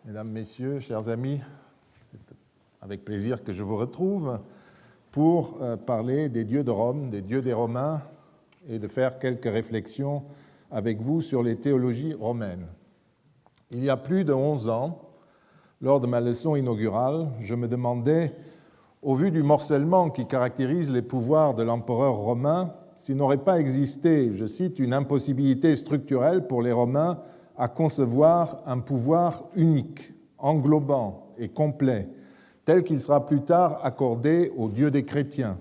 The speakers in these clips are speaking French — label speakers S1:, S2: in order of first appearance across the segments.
S1: Mesdames, Messieurs, chers amis, c'est avec plaisir que je vous retrouve pour parler des dieux de Rome, des dieux des Romains, et de faire quelques réflexions avec vous sur les théologies romaines. Il y a plus de 11 ans, lors de ma leçon inaugurale, je me demandais, au vu du morcellement qui caractérise les pouvoirs de l'empereur romain, s'il n'aurait pas existé, je cite, une impossibilité structurelle pour les Romains à concevoir un pouvoir unique, englobant et complet, tel qu'il sera plus tard accordé aux dieux des chrétiens.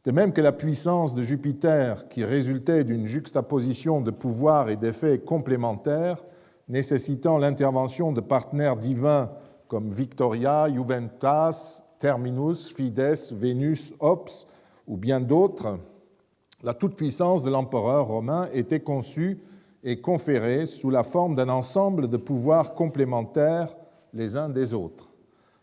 S1: De même que la puissance de Jupiter, qui résultait d'une juxtaposition de pouvoirs et d'effets complémentaires, nécessitant l'intervention de partenaires divins comme Victoria, Juventas, Terminus, Fides, Vénus, Ops ou bien d'autres, la toute-puissance de l'empereur romain était conçue et conférée sous la forme d'un ensemble de pouvoirs complémentaires les uns des autres.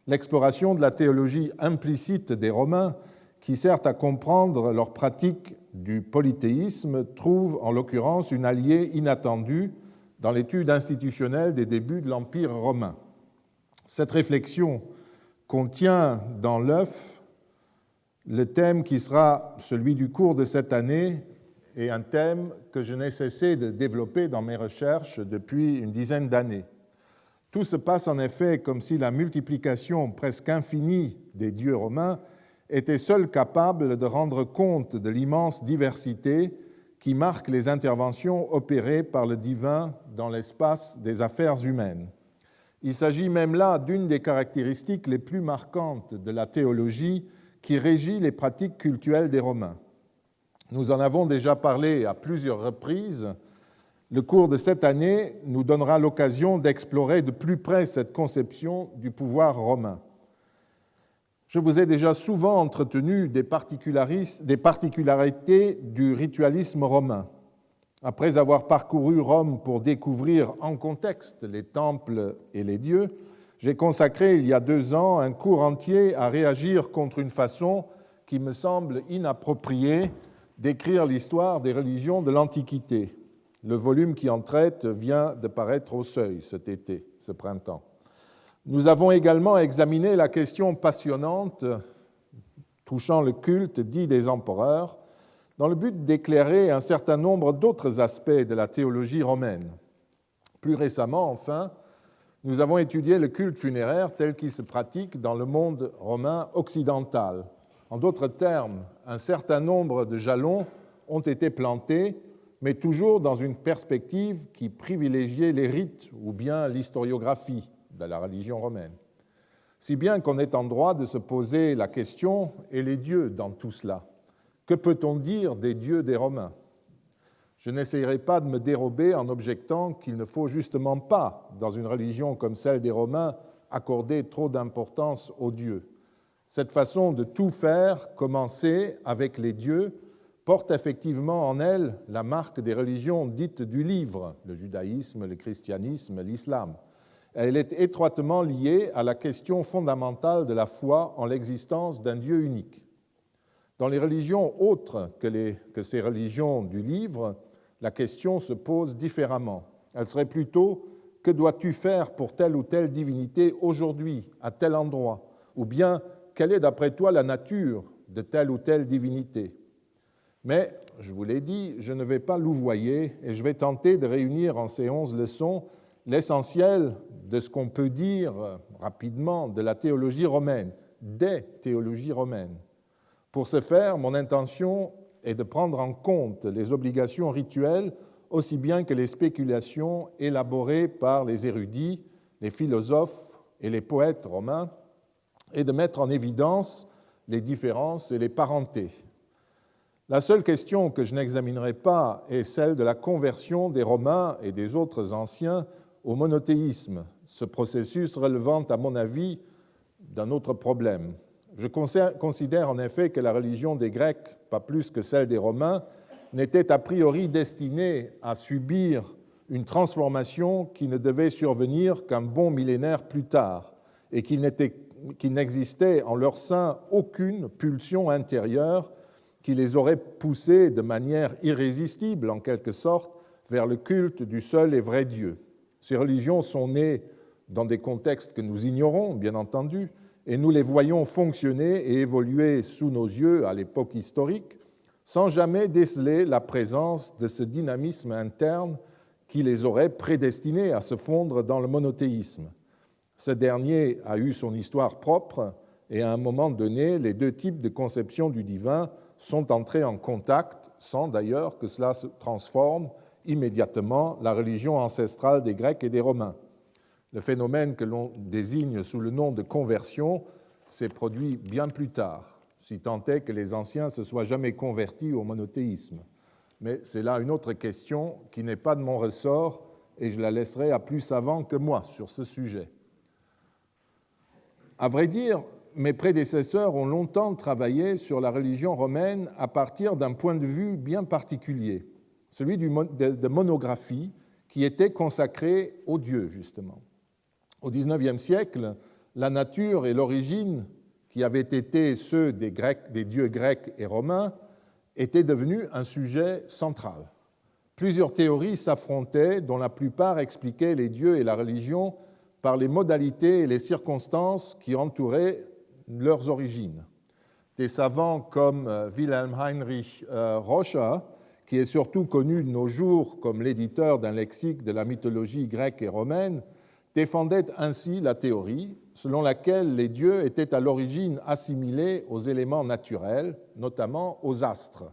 S1: L'exploration de la théologie implicite des Romains, qui sert à comprendre leur pratique du polythéisme, trouve en l'occurrence une alliée inattendue dans l'étude institutionnelle des débuts de l'Empire romain. Cette réflexion contient dans l'œuf le thème qui sera celui du cours de cette année et un thème que je n'ai cessé de développer dans mes recherches depuis une dizaine d'années. Tout se passe en effet comme si la multiplication presque infinie des dieux romains était seule capable de rendre compte de l'immense diversité qui marque les interventions opérées par le divin dans l'espace des affaires humaines. Il s'agit même là d'une des caractéristiques les plus marquantes de la théologie qui régit les pratiques cultuelles des Romains. Nous en avons déjà parlé à plusieurs reprises. Le cours de cette année nous donnera l'occasion d'explorer de plus près cette conception du pouvoir romain. Je vous ai déjà souvent entretenu des particularités du ritualisme romain. Après avoir parcouru Rome pour découvrir en contexte les temples et les dieux, j'ai consacré il y a 2 ans un cours entier à réagir contre une façon qui me semble inappropriée d'écrire l'histoire des religions de l'Antiquité. Le volume qui en traite vient de paraître au Seuil cet été, ce printemps. Nous avons également examiné la question passionnante touchant le culte dit des empereurs, dans le but d'éclairer un certain nombre d'autres aspects de la théologie romaine. Plus récemment, enfin, nous avons étudié le culte funéraire tel qu'il se pratique dans le monde romain occidental. En d'autres termes, un certain nombre de jalons ont été plantés, mais toujours dans une perspective qui privilégiait les rites ou bien l'historiographie de la religion romaine. Si bien qu'on est en droit de se poser la question, et les dieux dans tout cela? Que peut-on dire des dieux des Romains? Je n'essayerai pas de me dérober en objectant qu'il ne faut justement pas, dans une religion comme celle des Romains, accorder trop d'importance aux dieux. Cette façon de tout faire, commencer avec les dieux, porte effectivement en elle la marque des religions dites du livre, le judaïsme, le christianisme, l'islam. Elle est étroitement liée à la question fondamentale de la foi en l'existence d'un Dieu unique. Dans les religions autres que ces religions du livre, la question se pose différemment. Elle serait plutôt « que dois-tu faire pour telle ou telle divinité aujourd'hui, à tel endroit ?» ou bien « quelle est d'après toi la nature de telle ou telle divinité ?» Mais, je vous l'ai dit, je ne vais pas louvoyer et je vais tenter de réunir en ces 11 leçons l'essentiel de ce qu'on peut dire rapidement de la théologie romaine, des théologies romaines. Pour ce faire, mon intention est de prendre en compte les obligations rituelles aussi bien que les spéculations élaborées par les érudits, les philosophes et les poètes romains, et de mettre en évidence les différences et les parentés. La seule question que je n'examinerai pas est celle de la conversion des Romains et des autres anciens au monothéisme, ce processus relevant, à mon avis, d'un autre problème. Je considère en effet que la religion des Grecs, pas plus que celle des Romains, n'était a priori destinée à subir une transformation qui ne devait survenir qu'un bon millénaire plus tard, et qu'il n'existait en leur sein aucune pulsion intérieure qui les aurait poussés de manière irrésistible, en quelque sorte, vers le culte du seul et vrai Dieu. Ces religions sont nées dans des contextes que nous ignorons, bien entendu, et nous les voyons fonctionner et évoluer sous nos yeux à l'époque historique, sans jamais déceler la présence de ce dynamisme interne qui les aurait prédestinés à se fondre dans le monothéisme. Ce dernier a eu son histoire propre, et à un moment donné, les deux types de conception du divin sont entrés en contact, sans d'ailleurs que cela se transforme immédiatement la religion ancestrale des Grecs et des Romains. Le phénomène que l'on désigne sous le nom de conversion s'est produit bien plus tard, si tant est que les anciens ne se soient jamais convertis au monothéisme. Mais c'est là une autre question qui n'est pas de mon ressort et je la laisserai à plus savants que moi sur ce sujet. À vrai dire, mes prédécesseurs ont longtemps travaillé sur la religion romaine à partir d'un point de vue bien particulier, celui de monographie qui était consacrée aux dieux, justement. Au XIXe siècle, la nature et l'origine, qui avaient été ceux des dieux grecs et romains, étaient devenus un sujet central. Plusieurs théories s'affrontaient, dont la plupart expliquaient les dieux et la religion par les modalités et les circonstances qui entouraient leurs origines. Des savants comme Wilhelm Heinrich Roscher, qui est surtout connu de nos jours comme l'éditeur d'un lexique de la mythologie grecque et romaine, défendaient ainsi la théorie selon laquelle les dieux étaient à l'origine assimilés aux éléments naturels, notamment aux astres.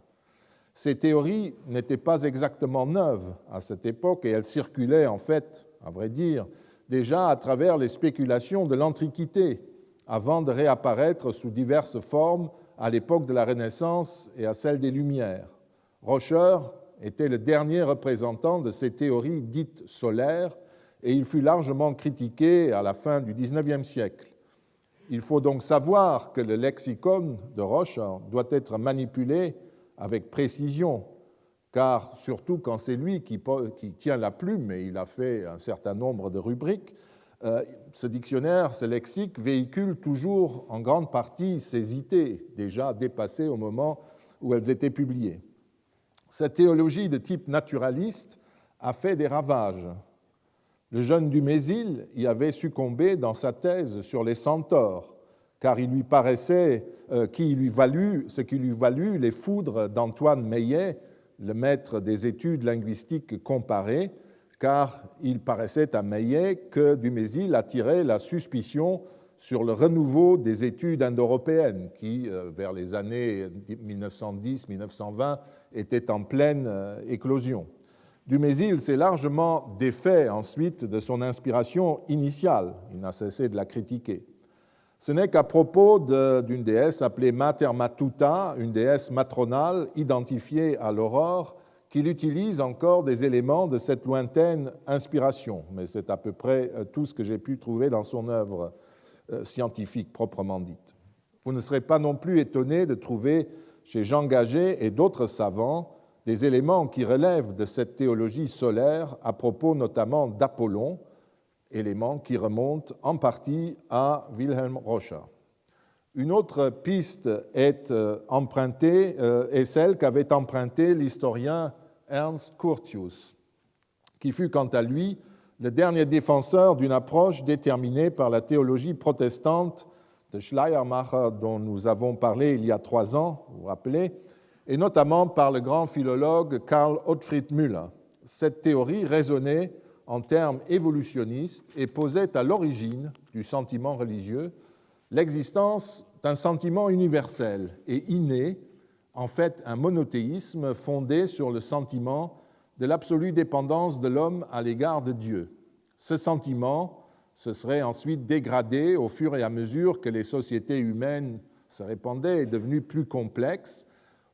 S1: Ces théories n'étaient pas exactement neuves à cette époque et elles circulaient en fait, à vrai dire, déjà à travers les spéculations de l'Antiquité, avant de réapparaître sous diverses formes à l'époque de la Renaissance et à celle des Lumières. Roscher était le dernier représentant de ces théories dites solaires et il fut largement critiqué à la fin du XIXe siècle. Il faut donc savoir que le lexicon de Roscher doit être manipulé avec précision, car surtout quand c'est lui qui tient la plume, et il a fait un certain nombre de rubriques, ce dictionnaire, ce lexique véhicule toujours en grande partie ces idées déjà dépassées au moment où elles étaient publiées. Cette théologie de type naturaliste a fait des ravages. Le jeune Dumézil y avait succombé dans sa thèse sur les centaures, car il lui paraissait ce qui lui valut les foudres d'Antoine Meillet, le maître des études linguistiques comparées, car il paraissait à Meillet que Dumézil attirait la suspicion sur le renouveau des études indo-européennes qui, vers les années 1910-1920, étaient en pleine éclosion. Dumézil s'est largement défait ensuite de son inspiration initiale. Il n'a cessé de la critiquer. Ce n'est qu'à propos d'une déesse appelée Mater Matuta, une déesse matronale identifiée à l'aurore, qu'il utilise encore des éléments de cette lointaine inspiration. Mais c'est à peu près tout ce que j'ai pu trouver dans son œuvre scientifique proprement dite. Vous ne serez pas non plus étonné de trouver chez Jean Gaget et d'autres savants des éléments qui relèvent de cette théologie solaire à propos notamment d'Apollon, éléments qui remontent en partie à Wilhelm Roscher. Une autre piste est celle qu'avait empruntée l'historien Ernst Curtius, qui fut quant à lui le dernier défenseur d'une approche déterminée par la théologie protestante de Schleiermacher dont nous avons parlé il y a 3 ans, vous vous rappelez, et notamment par le grand philologue Karl Ottfried Müller. Cette théorie raisonnait en termes évolutionnistes et posait à l'origine du sentiment religieux l'existence d'un sentiment universel et inné, en fait un monothéisme fondé sur le sentiment de l'absolue dépendance de l'homme à l'égard de Dieu. Ce sentiment se serait ensuite dégradé au fur et à mesure que les sociétés humaines se répandaient et devenues plus complexes,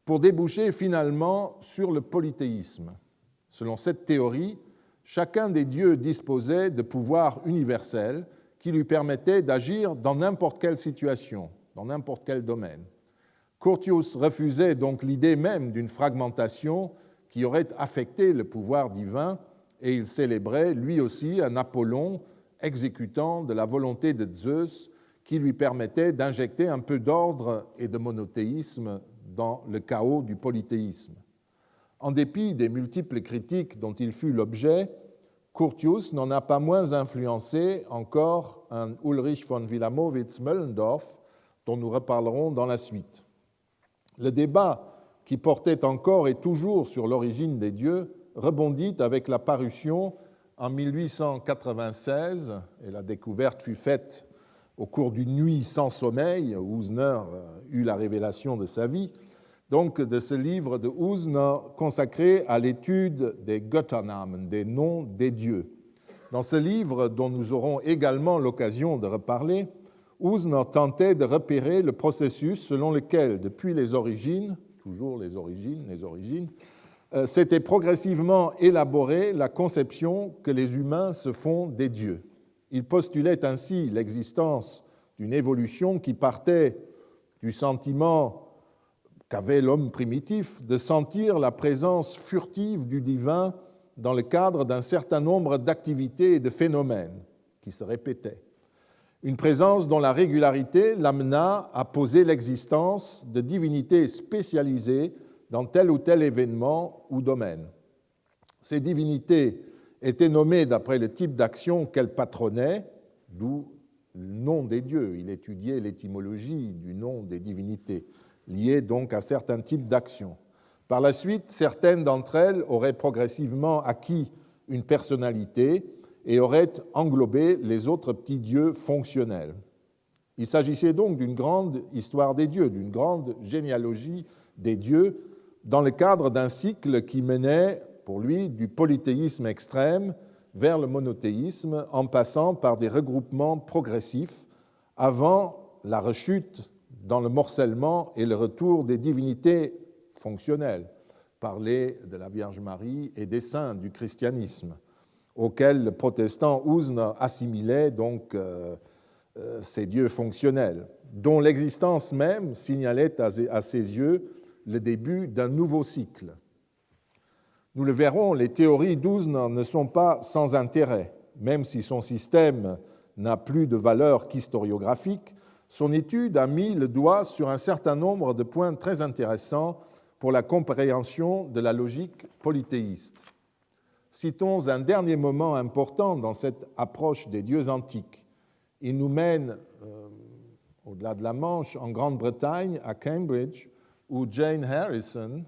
S1: pour déboucher finalement sur le polythéisme. Selon cette théorie, chacun des dieux disposait de pouvoirs universels qui lui permettaient d'agir dans n'importe quelle situation, dans n'importe quel domaine. Curtius refusait donc l'idée même d'une fragmentation qui aurait affecté le pouvoir divin et il célébrait lui aussi un Apollon exécutant de la volonté de Zeus qui lui permettait d'injecter un peu d'ordre et de monothéisme dans le chaos du polythéisme. En dépit des multiples critiques dont il fut l'objet, Curtius n'en a pas moins influencé encore un Ulrich von Wilamowitz-Möllendorf, dont nous reparlerons dans la suite. Le débat qui portait encore et toujours sur l'origine des dieux rebondit avec la parution en 1896, et la découverte fut faite au cours d'une nuit sans sommeil, où Usner eut la révélation de sa vie, donc de ce livre de Usner consacré à l'étude des Götternamen, des noms des dieux. Dans ce livre, dont nous aurons également l'occasion de reparler, Usner tentait de repérer le processus selon lequel, depuis les origines, toujours les origines, s'était progressivement élaborée la conception que les humains se font des dieux. Il postulait ainsi l'existence d'une évolution qui partait du sentiment qu'avait l'homme primitif de sentir la présence furtive du divin dans le cadre d'un certain nombre d'activités et de phénomènes qui se répétaient. Une présence dont la régularité l'amena à poser l'existence de divinités spécialisées dans tel ou tel événement ou domaine. Ces divinités étaient nommées d'après le type d'action qu'elles patronnaient, d'où le nom des dieux. Il étudiait l'étymologie du nom des divinités, liées donc à certains types d'actions. Par la suite, certaines d'entre elles auraient progressivement acquis une personnalité et auraient englobé les autres petits dieux fonctionnels. Il s'agissait donc d'une grande histoire des dieux, d'une grande généalogie des dieux, dans le cadre d'un cycle qui menait, pour lui, du polythéisme extrême vers le monothéisme, en passant par des regroupements progressifs avant la rechute dans le morcellement et le retour des divinités fonctionnelles, parler de la Vierge Marie et des saints du christianisme, auxquels le protestant Usner assimilait donc ces dieux fonctionnels, dont l'existence même signalait à ses yeux le début d'un nouveau cycle. Nous le verrons, les théories d'Usner ne sont pas sans intérêt, même si son système n'a plus de valeur qu'historiographique. Son étude a mis le doigt sur un certain nombre de points très intéressants pour la compréhension de la logique polythéiste. Citons un dernier moment important dans cette approche des dieux antiques. Il nous mène, au-delà de la Manche, en Grande-Bretagne, à Cambridge, où Jane Harrison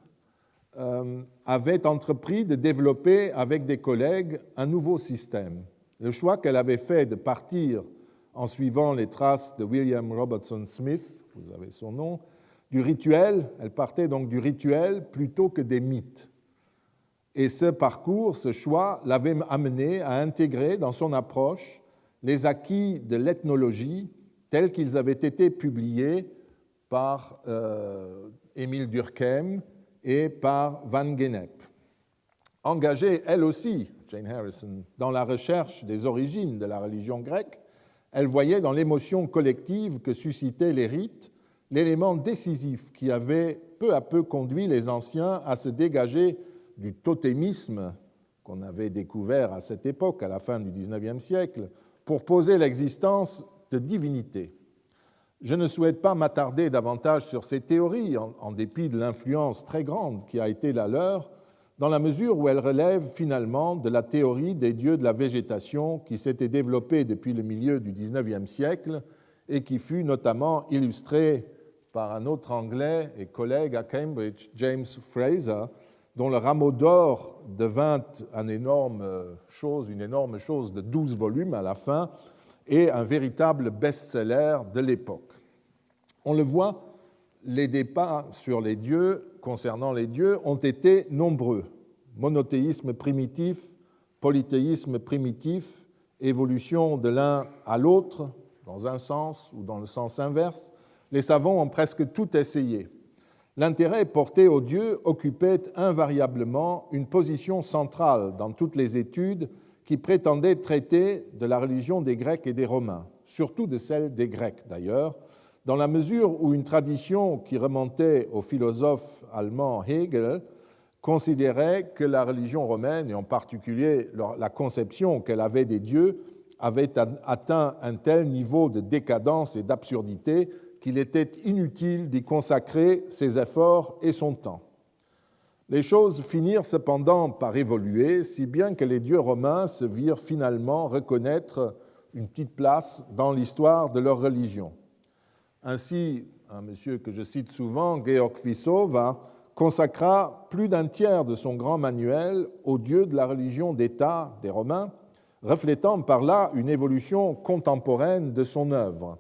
S1: avait entrepris de développer avec des collègues un nouveau système. Le choix qu'elle avait fait de partir en suivant les traces de William Robertson Smith, vous avez son nom, du rituel, elle partait donc du rituel plutôt que des mythes. Et ce parcours, ce choix, l'avait amené à intégrer dans son approche les acquis de l'ethnologie tels qu'ils avaient été publiés par Émile Durkheim et par Van Gennep. Engagée, elle aussi, Jane Harrison, dans la recherche des origines de la religion grecque, elle voyait dans l'émotion collective que suscitaient les rites l'élément décisif qui avait peu à peu conduit les anciens à se dégager du totémisme qu'on avait découvert à cette époque, à la fin du XIXe siècle, pour poser l'existence de divinités. Je ne souhaite pas m'attarder davantage sur ces théories, en dépit de l'influence très grande qui a été la leur, dans la mesure où elles relèvent finalement de la théorie des dieux de la végétation qui s'était développée depuis le milieu du XIXe siècle et qui fut notamment illustrée par un autre Anglais et collègue à Cambridge, James Fraser, dont le rameau d'or devint une énorme chose de 12 volumes à la fin, et un véritable best-seller de l'époque. On le voit, les débats sur les dieux, concernant les dieux, ont été nombreux. Monothéisme primitif, polythéisme primitif, évolution de l'un à l'autre, dans un sens ou dans le sens inverse, les savants ont presque tout essayé. L'intérêt porté aux dieux occupait invariablement une position centrale dans toutes les études qui prétendaient traiter de la religion des Grecs et des Romains, surtout de celle des Grecs d'ailleurs, dans la mesure où une tradition qui remontait au philosophe allemand Hegel considérait que la religion romaine, et en particulier la conception qu'elle avait des dieux, avait atteint un tel niveau de décadence et d'absurdité qu'il était inutile d'y consacrer ses efforts et son temps. Les choses finirent cependant par évoluer, si bien que les dieux romains se virent finalement reconnaître une petite place dans l'histoire de leur religion. Ainsi, un monsieur que je cite souvent, Georg Vissova, consacra plus d'un tiers de son grand manuel aux dieux de la religion d'État des Romains, reflétant par là une évolution contemporaine de son œuvre.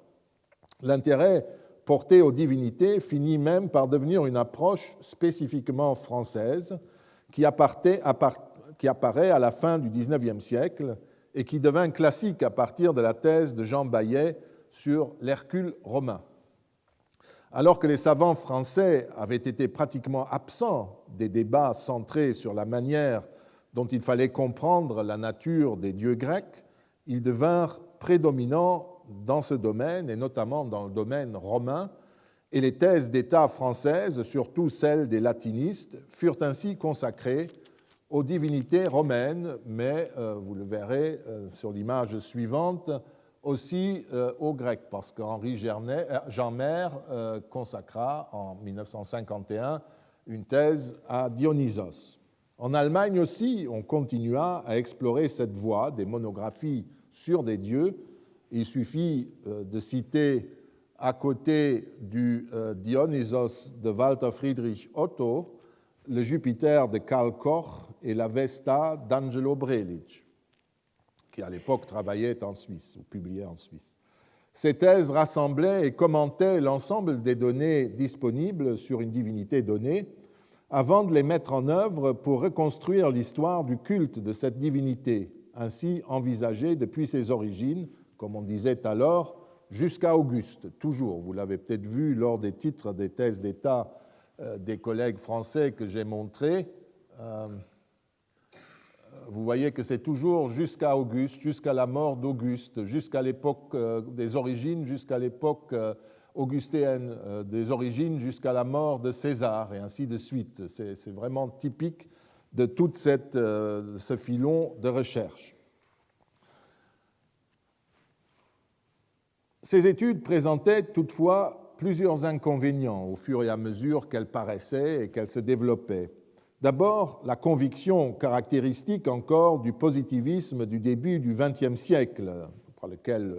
S1: L'intérêt porté aux divinités finit même par devenir une approche spécifiquement française qui apparaît à la fin du XIXe siècle et qui devint classique à partir de la thèse de Jean Bayet sur l'Hercule romain. Alors que les savants français avaient été pratiquement absents des débats centrés sur la manière dont il fallait comprendre la nature des dieux grecs, ils devinrent prédominants dans ce domaine, et notamment dans le domaine romain, et les thèses d'État françaises, surtout celles des latinistes, furent ainsi consacrées aux divinités romaines, mais, vous le verrez sur l'image suivante, aussi aux Grecs, parce qu'Henri Jeanmaire consacra en 1951 une thèse à Dionysos. En Allemagne aussi, on continua à explorer cette voie des monographies sur des dieux. Il suffit de citer à côté du Dionysos de Walter Friedrich Otto, le Jupiter de Karl Koch et la Vesta d'Angelo Brelic, qui à l'époque travaillait en Suisse ou publiait en Suisse. Ces thèses rassemblaient et commentaient l'ensemble des données disponibles sur une divinité donnée avant de les mettre en œuvre pour reconstruire l'histoire du culte de cette divinité, ainsi envisagée depuis ses origines, comme on disait alors, jusqu'à Auguste, toujours. Vous l'avez peut-être vu lors des titres des thèses d'État des collègues français que j'ai montrés. Vous voyez que c'est toujours jusqu'à Auguste, jusqu'à la mort d'Auguste, jusqu'à l'époque des origines, jusqu'à l'époque augustéenne, des origines jusqu'à la mort de César, et ainsi de suite. C'est vraiment typique de tout ce filon de recherche. Ces études présentaient toutefois plusieurs inconvénients au fur et à mesure qu'elles paraissaient et qu'elles se développaient. D'abord, la conviction caractéristique encore du positivisme du début du XXe siècle, par lequel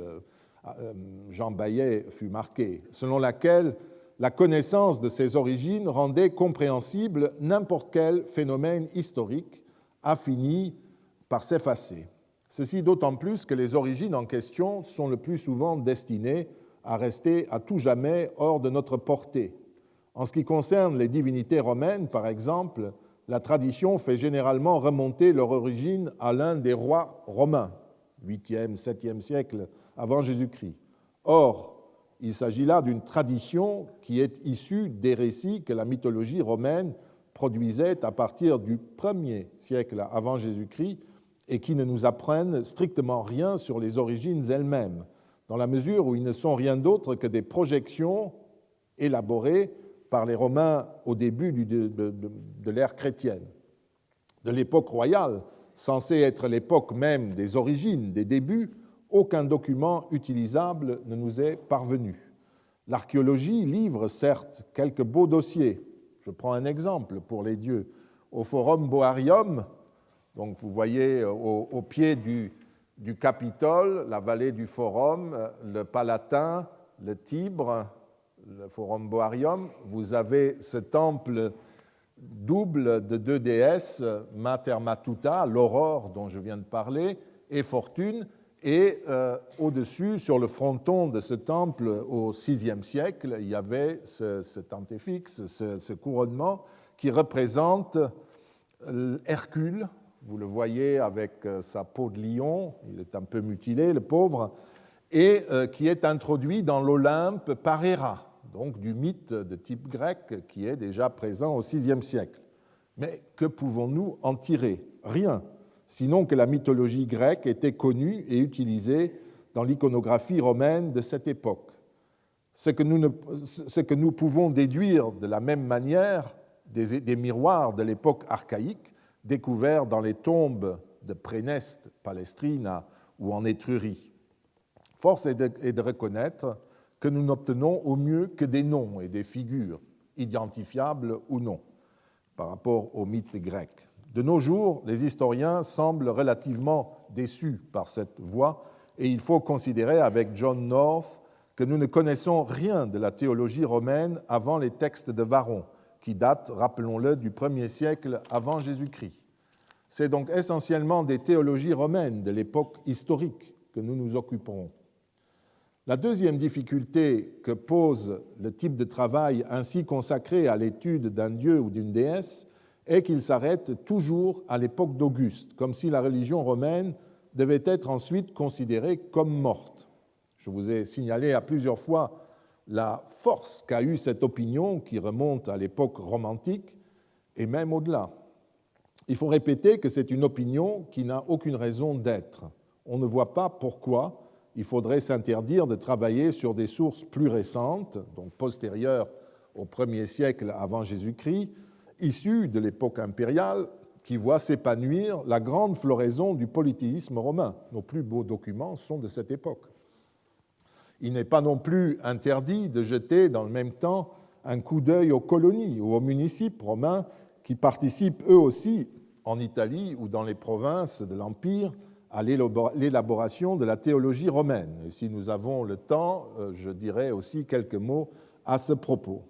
S1: Jean Bayet fut marqué, selon laquelle la connaissance de ses origines rendait compréhensible n'importe quel phénomène historique, a fini par s'effacer. Ceci d'autant plus que les origines en question sont le plus souvent destinées à rester à tout jamais hors de notre portée. En ce qui concerne les divinités romaines, par exemple, la tradition fait généralement remonter leur origine à l'un des rois romains, 8e, 7e siècle avant Jésus-Christ. Or, il s'agit là d'une tradition qui est issue des récits que la mythologie romaine produisait à partir du 1er siècle avant Jésus-Christ et qui ne nous apprennent strictement rien sur les origines elles-mêmes, dans la mesure où ils ne sont rien d'autre que des projections élaborées par les Romains au début de l'ère chrétienne. De l'époque royale, censée être l'époque même des origines, des débuts, aucun document utilisable ne nous est parvenu. L'archéologie livre certes quelques beaux dossiers. Je prends un exemple pour les dieux. Au Forum Boarium, donc vous voyez au pied du Capitole, la vallée du Forum, le Palatin, le Tibre, le Forum Boarium, vous avez ce temple double de deux déesses, Mater Matuta, l'aurore dont je viens de parler, et Fortune, et au-dessus, sur le fronton de ce temple au VIe siècle, il y avait ce antéfixe, ce couronnement qui représente Hercule. Vous le voyez avec sa peau de lion, il est un peu mutilé, le pauvre, et qui est introduit dans l'Olympe par Héra, donc du mythe de type grec qui est déjà présent au VIe siècle. Mais que pouvons-nous en tirer? Rien, sinon que la mythologie grecque était connue et utilisée dans l'iconographie romaine de cette époque. Ce que nous pouvons déduire de la même manière des miroirs de l'époque archaïque, découverts dans les tombes de Préneste, Palestrina ou en Étrurie. Force est de reconnaître que nous n'obtenons au mieux que des noms et des figures, identifiables ou non. par rapport au mythe grec. De nos jours, les historiens semblent relativement déçus par cette voie et il faut considérer avec John North que nous ne connaissons rien de la théologie romaine avant les textes de Varron, qui datent, rappelons-le, du 1er siècle avant Jésus-Christ. C'est donc essentiellement des théologies romaines de l'époque historique que nous nous occuperons. La deuxième difficulté que pose le type de travail ainsi consacré à l'étude d'un dieu ou d'une déesse est qu'il s'arrête toujours à l'époque d'Auguste, comme si la religion romaine devait être ensuite considérée comme morte. Je vous ai signalé à plusieurs fois la force qu'a eue cette opinion qui remonte à l'époque romantique et même au-delà. Il faut répéter que c'est une opinion qui n'a aucune raison d'être. On ne voit pas pourquoi il faudrait s'interdire de travailler sur des sources plus récentes, donc postérieures au 1er siècle avant Jésus-Christ, issues de l'époque impériale, qui voit s'épanouir la grande floraison du polythéisme romain. Nos plus beaux documents sont de cette époque. Il n'est pas non plus interdit de jeter dans le même temps un coup d'œil aux colonies ou aux municipes romains qui participent eux aussi, en Italie ou dans les provinces de l'Empire, à l'élaboration de la théologie romaine. Et si nous avons le temps, je dirai aussi quelques mots à ce propos.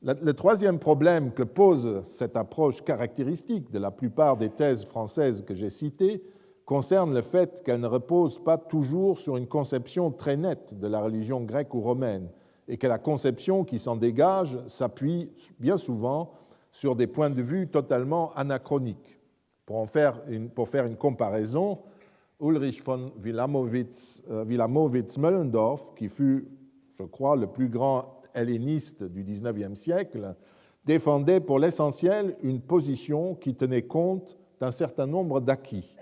S1: Le troisième problème que pose cette approche caractéristique de la plupart des thèses françaises que j'ai citées concerne le fait qu'elle ne repose pas toujours sur une conception très nette de la religion grecque ou romaine et que la conception qui s'en dégage s'appuie bien souvent sur des points de vue totalement anachroniques. Pour faire une comparaison, Ulrich von Wilamowitz-Möllendorf, qui fut, je crois, le plus grand helléniste du XIXe siècle, défendait pour l'essentiel une position qui tenait compte d'un certain nombre d'acquis.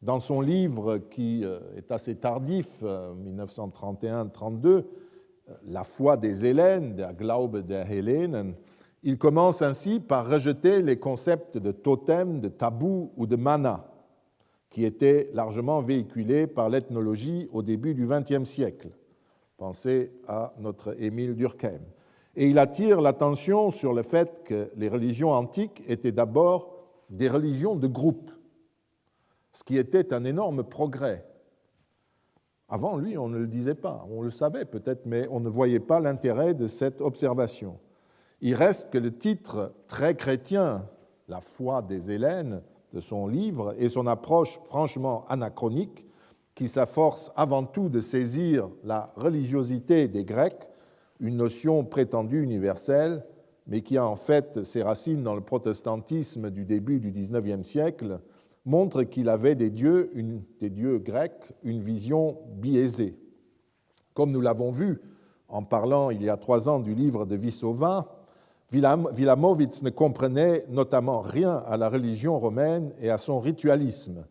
S1: Dans son livre, qui est assez tardif, 1931-32, La foi des Hellènes, Der Glaube der Hellenen, il commence ainsi par rejeter les concepts de totem, de tabou ou de mana, qui étaient largement véhiculés par l'ethnologie au début du XXe siècle. Pensez à notre Émile Durkheim. Et il attire l'attention sur le fait que les religions antiques étaient d'abord des religions de groupe, ce qui était un énorme progrès. Avant lui, on ne le disait pas, on le savait peut-être, mais on ne voyait pas l'intérêt de cette observation. Il reste que le titre très chrétien, La foi des Hellènes, de son livre, et son approche franchement anachronique, qui s'efforce avant tout de saisir la religiosité des Grecs, une notion prétendue universelle, mais qui a en fait ses racines dans le protestantisme du début du XIXe siècle, montre qu'il avait des dieux grecs, une vision biaisée. Comme nous l'avons vu en parlant il y a 3 ans du livre de Vissova, Wilamowitz ne comprenait notamment rien à la religion romaine et à son ritualisme.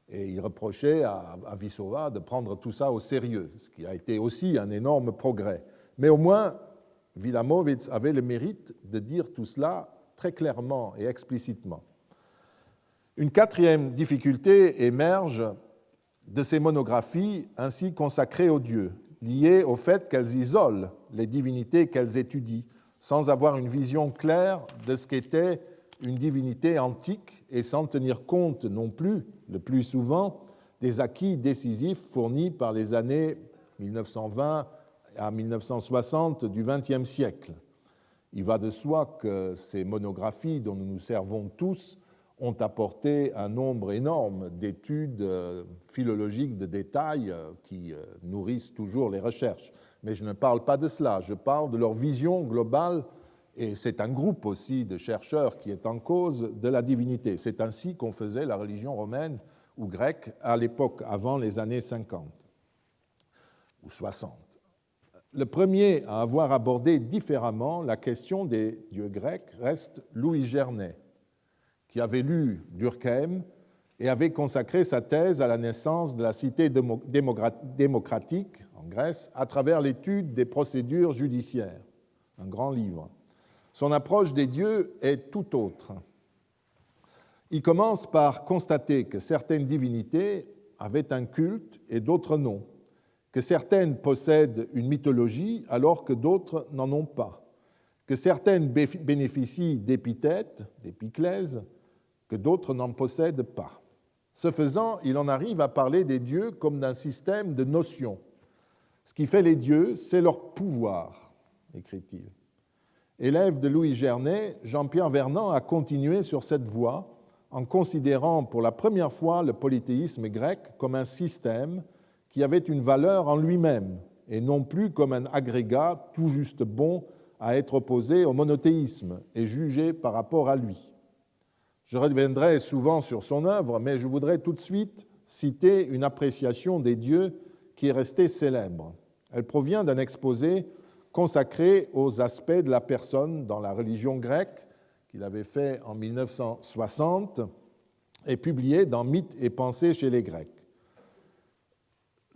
S1: Et il reprochait à Vissova de prendre tout ça au sérieux, ce qui a été aussi un énorme progrès. Mais au moins, Wilamowitz avait le mérite de dire tout cela très clairement et explicitement. Une quatrième difficulté émerge de ces monographies ainsi consacrées aux dieux, liée au fait qu'elles isolent les divinités qu'elles étudient, sans avoir une vision claire de ce qu'était une divinité antique et sans tenir compte non plus, le plus souvent, des acquis décisifs fournis par les années 1920 à 1960 du XXe siècle. Il va de soi que ces monographies dont nous nous servons tous ont apporté un nombre énorme d'études philologiques de détail qui nourrissent toujours les recherches. Mais je ne parle pas de cela, je parle de leur vision globale, et c'est un groupe aussi de chercheurs qui est en cause de la divinité. C'est ainsi qu'on faisait la religion romaine ou grecque à l'époque, avant les années 50 ou 60. Le premier à avoir abordé différemment la question des dieux grecs reste Louis Gernet, qui avait lu Durkheim et avait consacré sa thèse à la naissance de la cité démocratique en Grèce à travers l'étude des procédures judiciaires, un grand livre. Son approche des dieux est tout autre. Il commence par constater que certaines divinités avaient un culte et d'autres non, que certaines possèdent une mythologie alors que d'autres n'en ont pas, que certaines bénéficient d'épithètes, d'épiclèses, que d'autres n'en possèdent pas. Ce faisant, il en arrive à parler des dieux comme d'un système de notions. Ce qui fait les dieux, c'est leur pouvoir, écrit-il. Élève de Louis Gernet, Jean-Pierre Vernant a continué sur cette voie en considérant pour la première fois le polythéisme grec comme un système qui avait une valeur en lui-même et non plus comme un agrégat tout juste bon à être opposé au monothéisme et jugé par rapport à lui. Je reviendrai souvent sur son œuvre, mais je voudrais tout de suite citer une appréciation des dieux qui est restée célèbre. Elle provient d'un exposé consacré aux aspects de la personne dans la religion grecque, qu'il avait fait en 1960 et publié dans Mythes et pensées chez les Grecs.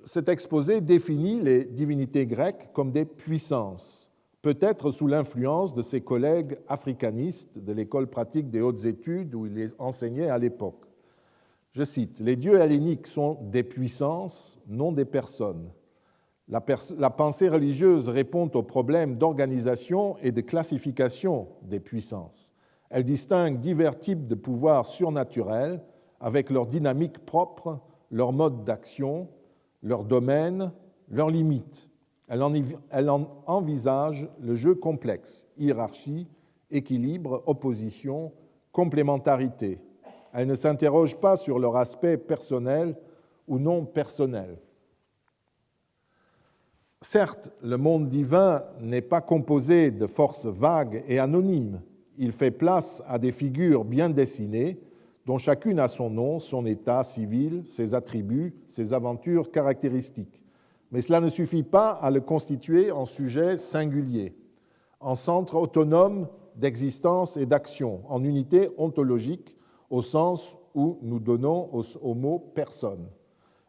S1: Cet exposé définit les divinités grecques comme des puissances, peut-être sous l'influence de ses collègues africanistes de l'école pratique des hautes études où il les enseignait à l'époque. Je cite, « Les dieux helléniques sont des puissances, non des personnes. La pensée religieuse répond aux problèmes d'organisation et de classification des puissances. Elle distingue divers types de pouvoirs surnaturels avec leur dynamique propre, leur mode d'action, leurs domaines, leurs limites. Elle en envisage le jeu complexe, hiérarchie, équilibre, opposition, complémentarité. Elle ne s'interroge pas sur leur aspect personnel ou non personnel. Certes, le monde divin n'est pas composé de forces vagues et anonymes. Il fait place à des figures bien dessinées, dont chacune a son nom, son état civil, ses attributs, ses aventures caractéristiques. Mais cela ne suffit pas à le constituer en sujet singulier, en centre autonome d'existence et d'action, en unité ontologique, au sens où nous donnons au mot « personne ».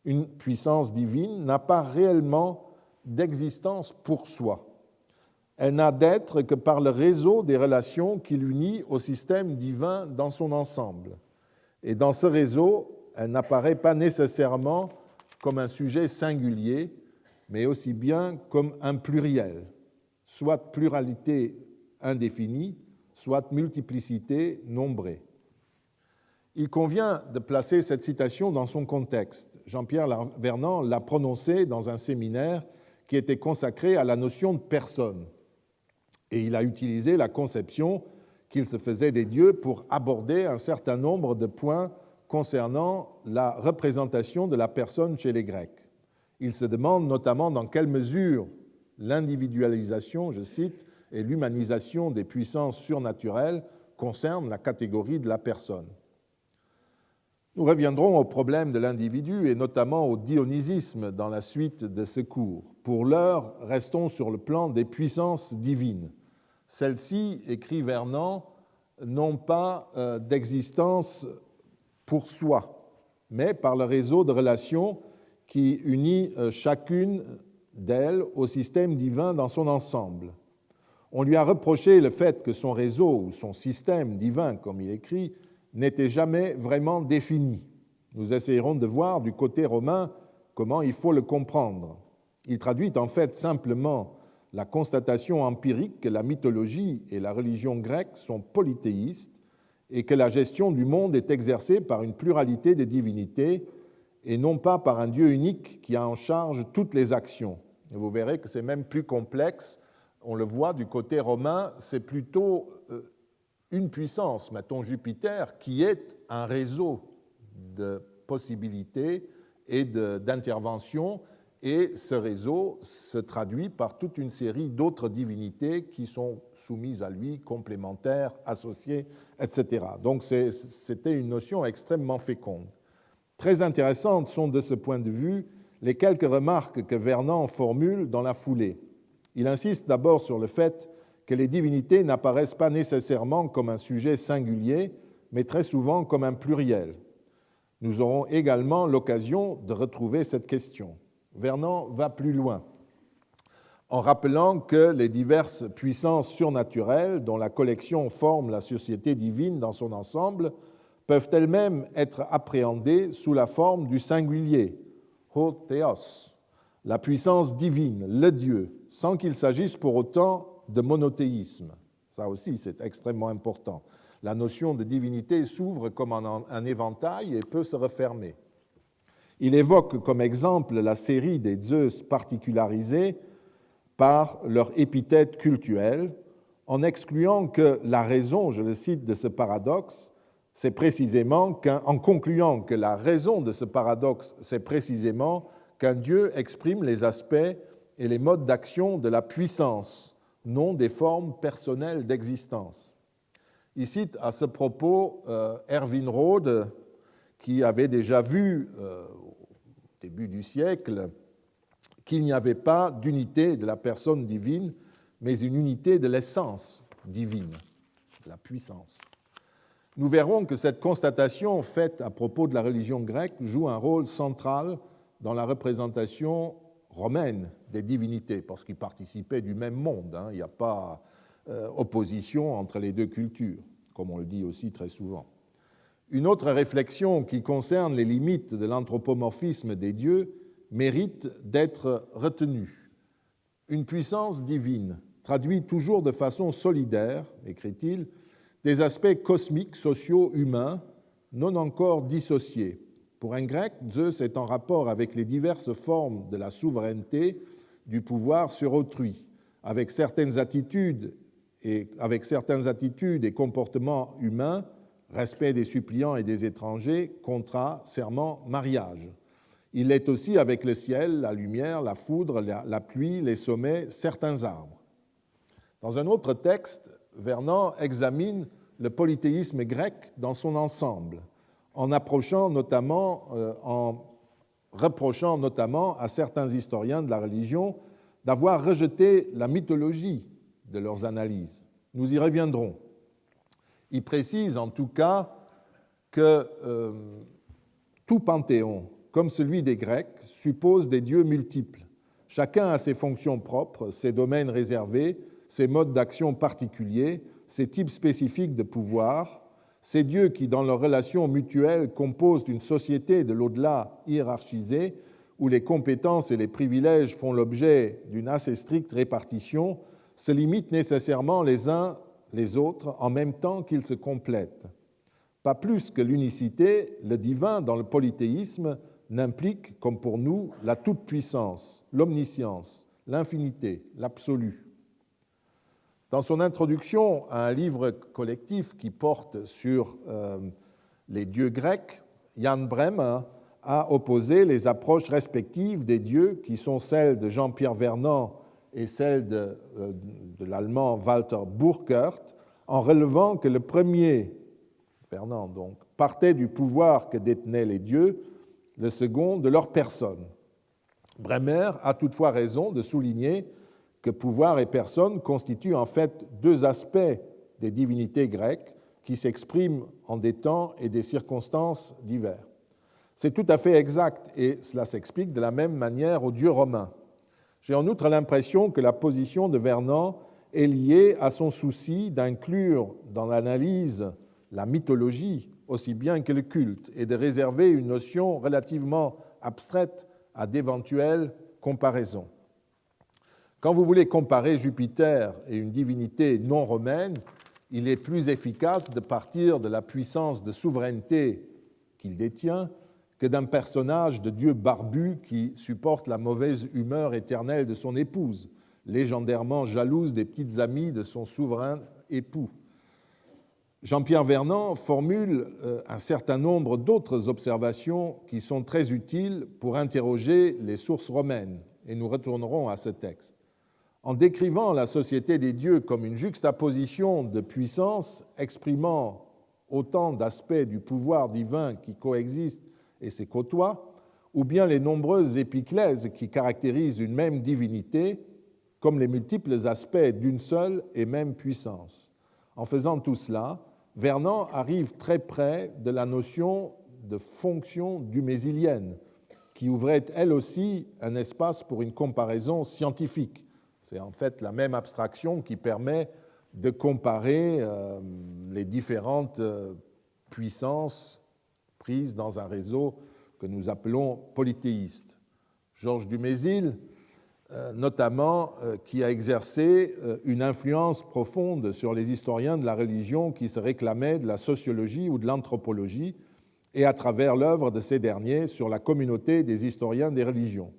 S1: Une puissance divine n'a pas réellement d'existence pour soi. Elle n'a d'être que par le réseau des relations qui l'unit au système divin dans son ensemble. Et dans ce réseau, elle n'apparaît pas nécessairement comme un sujet singulier, mais aussi bien comme un pluriel, soit pluralité indéfinie, soit multiplicité nombrée. Il convient de placer cette citation dans son contexte. Jean-Pierre Vernant l'a prononcée dans un séminaire qui était consacré à la notion de personne. Et il a utilisé la conception qu'il se faisait des dieux pour aborder un certain nombre de points concernant la représentation de la personne chez les Grecs. Il se demande notamment dans quelle mesure l'individualisation, je cite, et l'humanisation des puissances surnaturelles concernent la catégorie de la personne. Nous reviendrons au problème de l'individu et notamment au dionysisme dans la suite de ce cours. Pour l'heure, restons sur le plan des puissances divines. Celles-ci, écrit Vernant, n'ont pas d'existence pour soi, mais par le réseau de relations qui unit chacune d'elles au système divin dans son ensemble. On lui a reproché le fait que son réseau ou son système divin, comme il écrit, n'était jamais vraiment défini. Nous essayerons de voir du côté romain comment il faut le comprendre. Il traduit en fait simplement la constatation empirique que la mythologie et la religion grecque sont polythéistes et que la gestion du monde est exercée par une pluralité de divinités et non pas par un Dieu unique qui a en charge toutes les actions. Et vous verrez que c'est même plus complexe. On le voit du côté romain, c'est plutôt une puissance, mettons Jupiter, qui est un réseau de possibilités et d'interventions, et ce réseau se traduit par toute une série d'autres divinités qui sont soumises à lui, complémentaires, associées, etc. Donc c'était une notion extrêmement féconde. Très intéressantes sont de ce point de vue les quelques remarques que Vernant formule dans la foulée. Il insiste d'abord sur le fait que les divinités n'apparaissent pas nécessairement comme un sujet singulier, mais très souvent comme un pluriel. Nous aurons également l'occasion de retrouver cette question. Vernant va plus loin, en rappelant que les diverses puissances surnaturelles dont la collection forme la société divine dans son ensemble peuvent elles-mêmes être appréhendées sous la forme du singulier, ho theos, la puissance divine, le Dieu, sans qu'il s'agisse pour autant de monothéisme. Ça aussi, c'est extrêmement important. La notion de divinité s'ouvre comme un éventail et peut se refermer. Il évoque comme exemple la série des Zeus particularisés par leur épithète cultuelle, en excluant que la raison, je le cite, de ce paradoxe, c'est précisément en concluant que la raison de ce paradoxe, c'est précisément qu'un Dieu exprime les aspects et les modes d'action de la puissance, non des formes personnelles d'existence. Il cite à ce propos Erwin Rohde, qui avait déjà vu au début du siècle qu'il n'y avait pas d'unité de la personne divine, mais une unité de l'essence divine, de la puissance. Nous verrons que cette constatation faite à propos de la religion grecque joue un rôle central dans la représentation romaine des divinités, parce qu'ils participaient du même monde. Il n'y a pas opposition entre les deux cultures, comme on le dit aussi très souvent. Une autre réflexion qui concerne les limites de l'anthropomorphisme des dieux mérite d'être retenue. Une puissance divine traduit toujours de façon solidaire, écrit-il, des aspects cosmiques, sociaux, humains, non encore dissociés. Pour un grec, Zeus est en rapport avec les diverses formes de la souveraineté du pouvoir sur autrui, avec certaines attitudes et comportements humains, respect des suppliants et des étrangers, contrat, serment, mariage. Il l'est aussi avec le ciel, la lumière, la foudre, la pluie, les sommets, certains arbres. Dans un autre texte, Vernon examine le polythéisme grec dans son ensemble, en reprochant notamment à certains historiens de la religion d'avoir rejeté la mythologie de leurs analyses. Nous y reviendrons. Il précise en tout cas que tout panthéon, comme celui des Grecs, suppose des dieux multiples. Chacun a ses fonctions propres, ses domaines réservés, ses modes d'action particuliers, ses types spécifiques de pouvoir. Ces dieux qui, dans leurs relations mutuelles, composent une société de l'au-delà hiérarchisée, où les compétences et les privilèges font l'objet d'une assez stricte répartition, se limitent nécessairement les uns les autres en même temps qu'ils se complètent. Pas plus que l'unicité, le divin dans le polythéisme n'implique, comme pour nous, la toute-puissance, l'omniscience, l'infinité, l'absolu. Dans son introduction à un livre collectif qui porte sur les dieux grecs, Jan Bremer a opposé les approches respectives des dieux qui sont celles de Jean-Pierre Vernant et celles de l'allemand Walter Burkert, en relevant que le premier, Vernant donc, partait du pouvoir que détenaient les dieux, le second de leur personne. Bremer a toutefois raison de souligner que pouvoir et personne constituent en fait deux aspects des divinités grecques qui s'expriment en des temps et des circonstances divers. C'est tout à fait exact et cela s'explique de la même manière aux dieux romains. J'ai en outre l'impression que la position de Vernant est liée à son souci d'inclure dans l'analyse la mythologie aussi bien que le culte et de réserver une notion relativement abstraite à d'éventuelles comparaisons. Quand vous voulez comparer Jupiter et une divinité non romaine, il est plus efficace de partir de la puissance de souveraineté qu'il détient que d'un personnage de dieu barbu qui supporte la mauvaise humeur éternelle de son épouse, légendairement jalouse des petites amies de son souverain époux. Jean-Pierre Vernant formule un certain nombre d'autres observations qui sont très utiles pour interroger les sources romaines, et nous retournerons à ce texte. En décrivant la société des dieux comme une juxtaposition de puissances exprimant autant d'aspects du pouvoir divin qui coexistent et se côtoient, ou bien les nombreuses épiclèses qui caractérisent une même divinité, comme les multiples aspects d'une seule et même puissance. En faisant tout cela, Vernant arrive très près de la notion de fonction dumézilienne, qui ouvrait elle aussi un espace pour une comparaison scientifique. C'est en fait la même abstraction qui permet de comparer les différentes puissances prises dans un réseau que nous appelons polythéiste. Georges Dumézil notamment qui a exercé une influence profonde sur les historiens de la religion qui se réclamaient de la sociologie ou de l'anthropologie, et à travers l'œuvre de ces derniers sur la communauté des historiens des religions.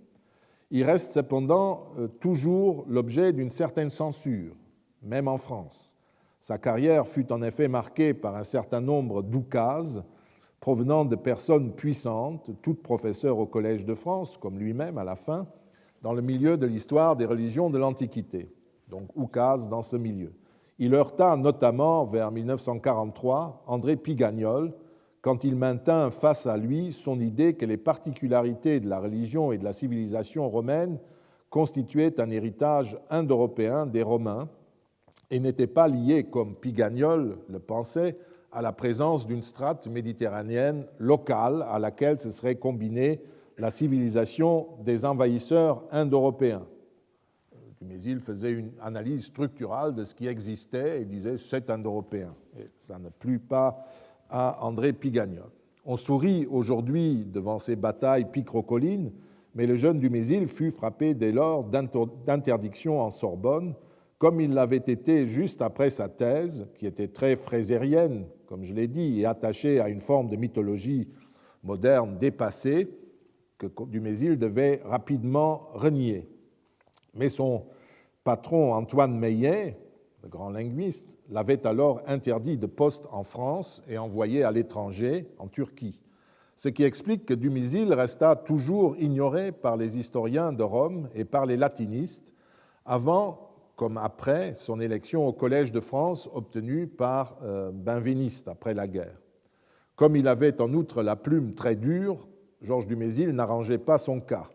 S1: Il reste cependant toujours l'objet d'une certaine censure, même en France. Sa carrière fut en effet marquée par un certain nombre d'oukases provenant de personnes puissantes, toutes professeurs au Collège de France, comme lui-même à la fin, dans le milieu de l'histoire des religions de l'Antiquité, donc oukase dans ce milieu. Il heurta notamment vers 1943 André Pigagnol, quand il maintint face à lui son idée que les particularités de la religion et de la civilisation romaine constituaient un héritage indo-européen des Romains et n'étaient pas liées, comme Pigagnol le pensait, à la présence d'une strate méditerranéenne locale à laquelle se serait combinée la civilisation des envahisseurs indo-européens. Dumézil faisait une analyse structurale de ce qui existait et disait « c'est indo-européen ». Et ça ne plut pas à André Pigagnol. On sourit aujourd'hui devant ces batailles picrocolines, mais le jeune Dumézil fut frappé dès lors d'interdiction en Sorbonne, comme il l'avait été juste après sa thèse, qui était très frésérienne, comme je l'ai dit, et attachée à une forme de mythologie moderne dépassée, que Dumézil devait rapidement renier. Mais son patron Antoine Meillet, le grand linguiste, l'avait alors interdit de poste en France et envoyé à l'étranger, en Turquie. Ce qui explique que Dumézil resta toujours ignoré par les historiens de Rome et par les latinistes, avant comme après son élection au Collège de France obtenue par Benveniste après la guerre. Comme il avait en outre la plume très dure, Georges Dumézil n'arrangeait pas son cas.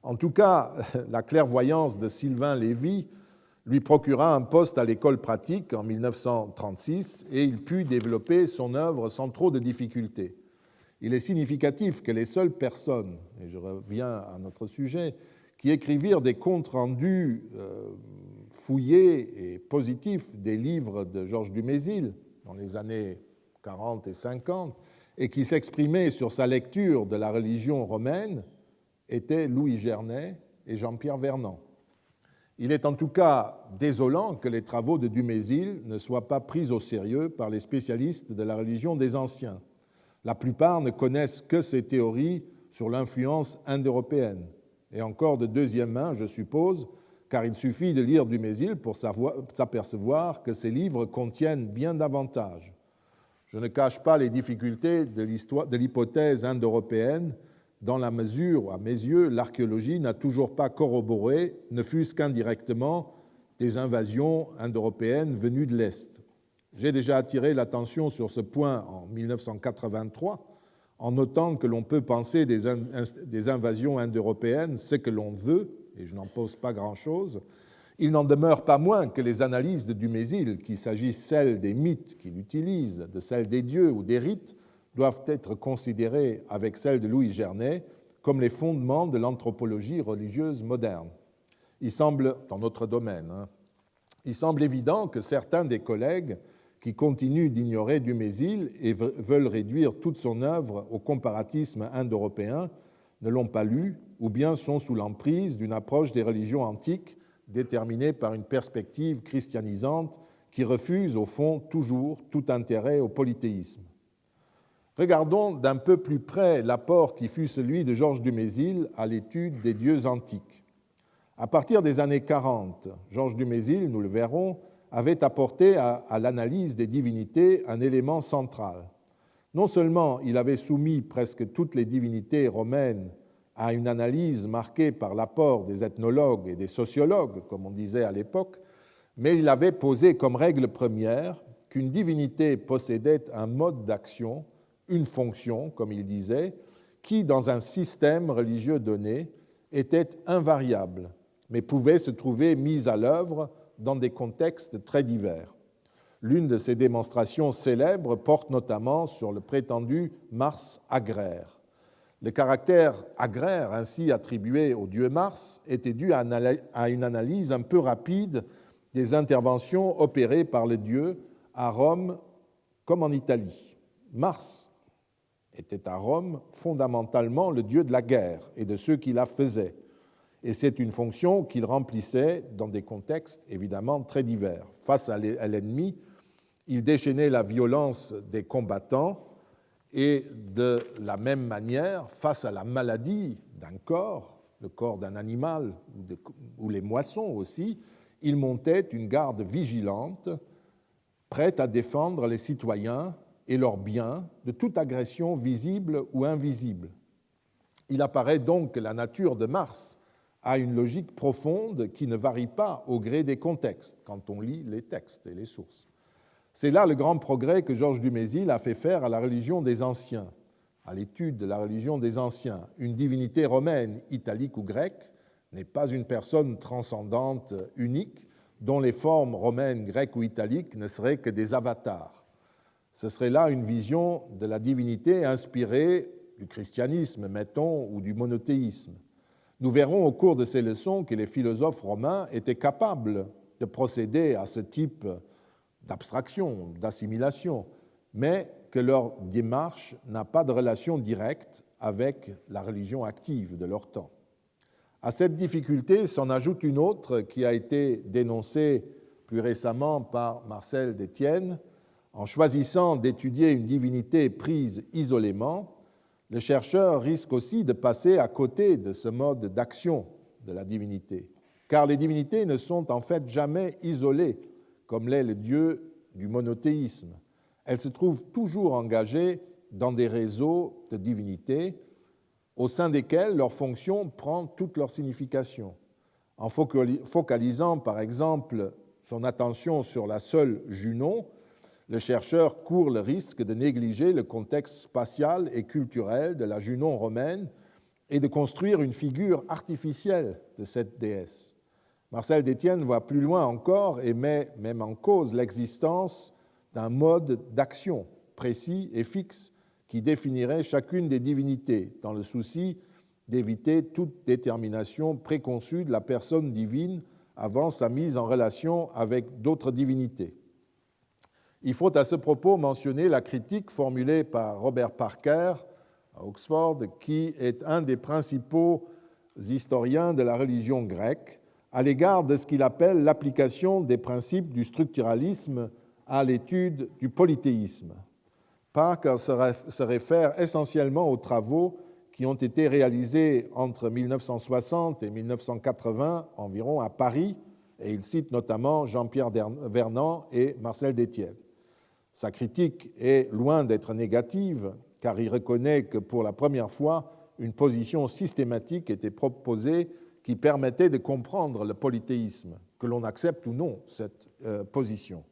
S1: En tout cas, la clairvoyance de Sylvain Lévy lui procura un poste à l'école pratique en 1936 et il put développer son œuvre sans trop de difficultés. Il est significatif que les seules personnes, et je reviens à notre sujet, qui écrivirent des comptes rendus fouillés et positifs des livres de Georges Dumézil dans les années 40 et 50 et qui s'exprimaient sur sa lecture de la religion romaine étaient Louis Gernet et Jean-Pierre Vernant. Il est en tout cas désolant que les travaux de Dumézil ne soient pas pris au sérieux par les spécialistes de la religion des anciens. La plupart ne connaissent que ses théories sur l'influence indo-européenne, et encore de deuxième main, je suppose, car il suffit de lire Dumézil pour s'apercevoir que ses livres contiennent bien davantage. Je ne cache pas les difficultés de l'hypothèse indo-européenne, dans la mesure, à mes yeux, l'archéologie n'a toujours pas corroboré, ne fût-ce qu'indirectement, des invasions indo-européennes venues de l'Est. J'ai déjà attiré l'attention sur ce point en 1983, en notant que l'on peut penser des invasions indo-européennes ce que l'on veut, et je n'en pose pas grand-chose. Il n'en demeure pas moins que les analyses de Dumézil, qu'il s'agisse celles des mythes qu'il utilise, de celles des dieux ou des rites, doivent être considérées avec celles de Louis Gernet comme les fondements de l'anthropologie religieuse moderne. Il semble, dans notre domaine, il semble évident que certains des collègues qui continuent d'ignorer Dumézil et veulent réduire toute son œuvre au comparatisme indo-européen ne l'ont pas lu ou bien sont sous l'emprise d'une approche des religions antiques déterminée par une perspective christianisante qui refuse au fond toujours tout intérêt au polythéisme. Regardons d'un peu plus près l'apport qui fut celui de Georges Dumézil à l'étude des dieux antiques. À partir des années 40, Georges Dumézil, nous le verrons, avait apporté à l'analyse des divinités un élément central. Non seulement il avait soumis presque toutes les divinités romaines à une analyse marquée par l'apport des ethnologues et des sociologues, comme on disait à l'époque, mais il avait posé comme règle première qu'une divinité possédait un mode d'action, une fonction, comme il disait, qui, dans un système religieux donné, était invariable, mais pouvait se trouver mise à l'œuvre dans des contextes très divers. L'une de ces démonstrations célèbres porte notamment sur le prétendu Mars agraire. Le caractère agraire ainsi attribué au dieu Mars était dû à une analyse un peu rapide des interventions opérées par le dieu à Rome comme en Italie. Mars était à Rome fondamentalement le dieu de la guerre et de ceux qui la faisaient. Et c'est une fonction qu'il remplissait dans des contextes évidemment très divers. Face à l'ennemi, il déchaînait la violence des combattants et de la même manière, face à la maladie d'un corps, le corps d'un animal ou les moissons aussi, il montait une garde vigilante, prête à défendre les citoyens et leurs biens de toute agression visible ou invisible. Il apparaît donc que la nature de Mars a une logique profonde qui ne varie pas au gré des contextes, quand on lit les textes et les sources. C'est là le grand progrès que Georges Dumézil a fait faire à la religion des anciens, à l'étude de la religion des anciens. Une divinité romaine, italique ou grecque n'est pas une personne transcendante unique dont les formes romaines, grecques ou italiques ne seraient que des avatars. Ce serait là une vision de la divinité inspirée du christianisme, mettons, ou du monothéisme. Nous verrons au cours de ces leçons que les philosophes romains étaient capables de procéder à ce type d'abstraction, d'assimilation, mais que leur démarche n'a pas de relation directe avec la religion active de leur temps. À cette difficulté s'en ajoute une autre qui a été dénoncée plus récemment par Marcel Détienne. En choisissant d'étudier une divinité prise isolément, le chercheur risque aussi de passer à côté de ce mode d'action de la divinité, car les divinités ne sont en fait jamais isolées, comme l'est le Dieu du monothéisme. Elles se trouvent toujours engagées dans des réseaux de divinités au sein desquels leur fonction prend toute leur signification. En focalisant par exemple son attention sur la seule Junon, le chercheur court le risque de négliger le contexte spatial et culturel de la Junon romaine et de construire une figure artificielle de cette déesse. Marcel Détienne va plus loin encore et met même en cause l'existence d'un mode d'action précis et fixe qui définirait chacune des divinités, dans le souci d'éviter toute détermination préconçue de la personne divine avant sa mise en relation avec d'autres divinités. Il faut à ce propos mentionner la critique formulée par Robert Parker à Oxford, qui est un des principaux historiens de la religion grecque, à l'égard de ce qu'il appelle l'application des principes du structuralisme à l'étude du polythéisme. Parker se réfère essentiellement aux travaux qui ont été réalisés entre 1960 et 1980 environ à Paris, et il cite notamment Jean-Pierre Vernant et Marcel Détienne. Sa critique est loin d'être négative, car il reconnaît que pour la première fois, une position systématique était proposée qui permettait de comprendre le polythéisme, que l'on accepte ou non cette position.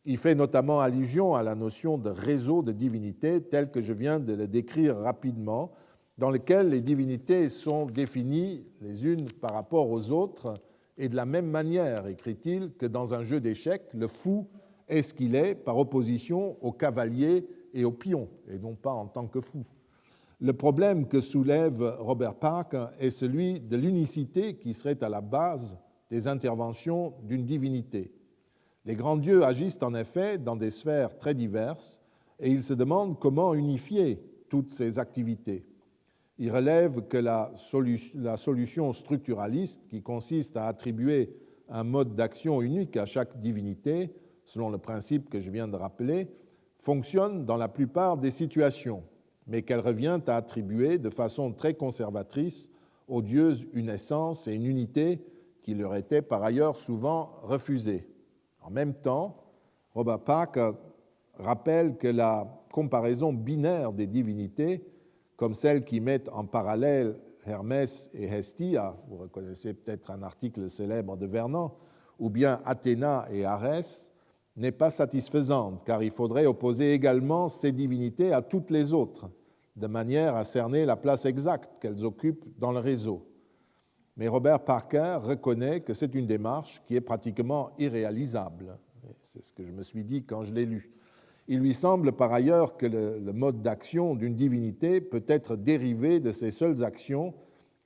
S1: Il fait notamment allusion à la notion de réseau de divinités tel que je viens de le décrire rapidement, dans lequel les divinités sont définies les unes par rapport aux autres, et de la même manière, écrit-il, que dans un jeu d'échecs, le fou est ce qu'il est par opposition au cavalier et au pion, et non pas en tant que fou. Le problème que soulève Robert Parker est celui de l'unicité qui serait à la base des interventions d'une divinité. Les grands dieux agissent en effet dans des sphères très diverses et il se demande comment unifier toutes ces activités. Il relève que la solution structuraliste, qui consiste à attribuer un mode d'action unique à chaque divinité, selon le principe que je viens de rappeler, fonctionne dans la plupart des situations, mais qu'elle revient à attribuer de façon très conservatrice aux dieux une essence et une unité qui leur étaient par ailleurs souvent refusées. En même temps, Robert Parker rappelle que la comparaison binaire des divinités, comme celle qui met en parallèle Hermès et Hestia, vous reconnaissez peut-être un article célèbre de Vernant, ou bien Athéna et Arès, n'est pas satisfaisante, car il faudrait opposer également ces divinités à toutes les autres, de manière à cerner la place exacte qu'elles occupent dans le réseau. Mais Robert Parker reconnaît que c'est une démarche qui est pratiquement irréalisable. C'est ce que je me suis dit quand je l'ai lu. Il lui semble par ailleurs que le mode d'action d'une divinité peut être dérivé de ses seules actions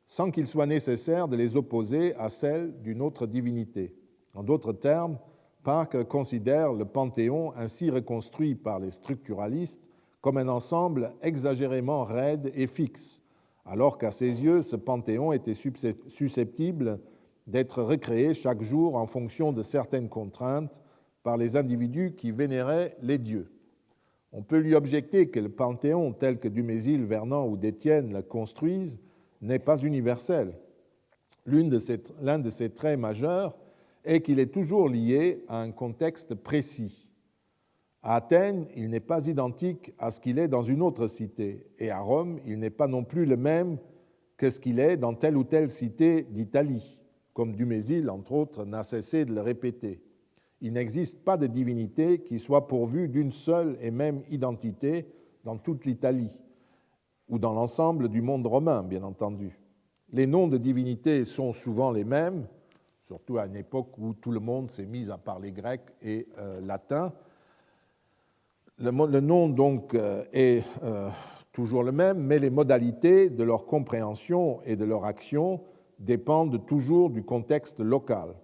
S1: sans qu'il soit nécessaire de les opposer à celles d'une autre divinité. En d'autres termes, Parker considère le panthéon ainsi reconstruit par les structuralistes comme un ensemble exagérément raide et fixe, alors qu'à ses yeux, ce panthéon était susceptible d'être recréé chaque jour en fonction de certaines contraintes par les individus qui vénéraient les dieux. On peut lui objecter que le panthéon tel que Dumézil, Vernon ou Détienne le construisent n'est pas universel. L'un de ses traits majeurs est qu'il est toujours lié à un contexte précis. À Athènes, il n'est pas identique à ce qu'il est dans une autre cité, et à Rome, il n'est pas non plus le même que ce qu'il est dans telle ou telle cité d'Italie, comme Dumézil, entre autres, n'a cessé de le répéter. Il n'existe pas de divinité qui soit pourvue d'une seule et même identité dans toute l'Italie, ou dans l'ensemble du monde romain, bien entendu. Les noms de divinités sont souvent les mêmes, surtout à une époque où tout le monde s'est mis à parler grec et latin. Le nom donc est toujours le même, mais les modalités de leur compréhension et de leur action dépendent toujours du contexte local.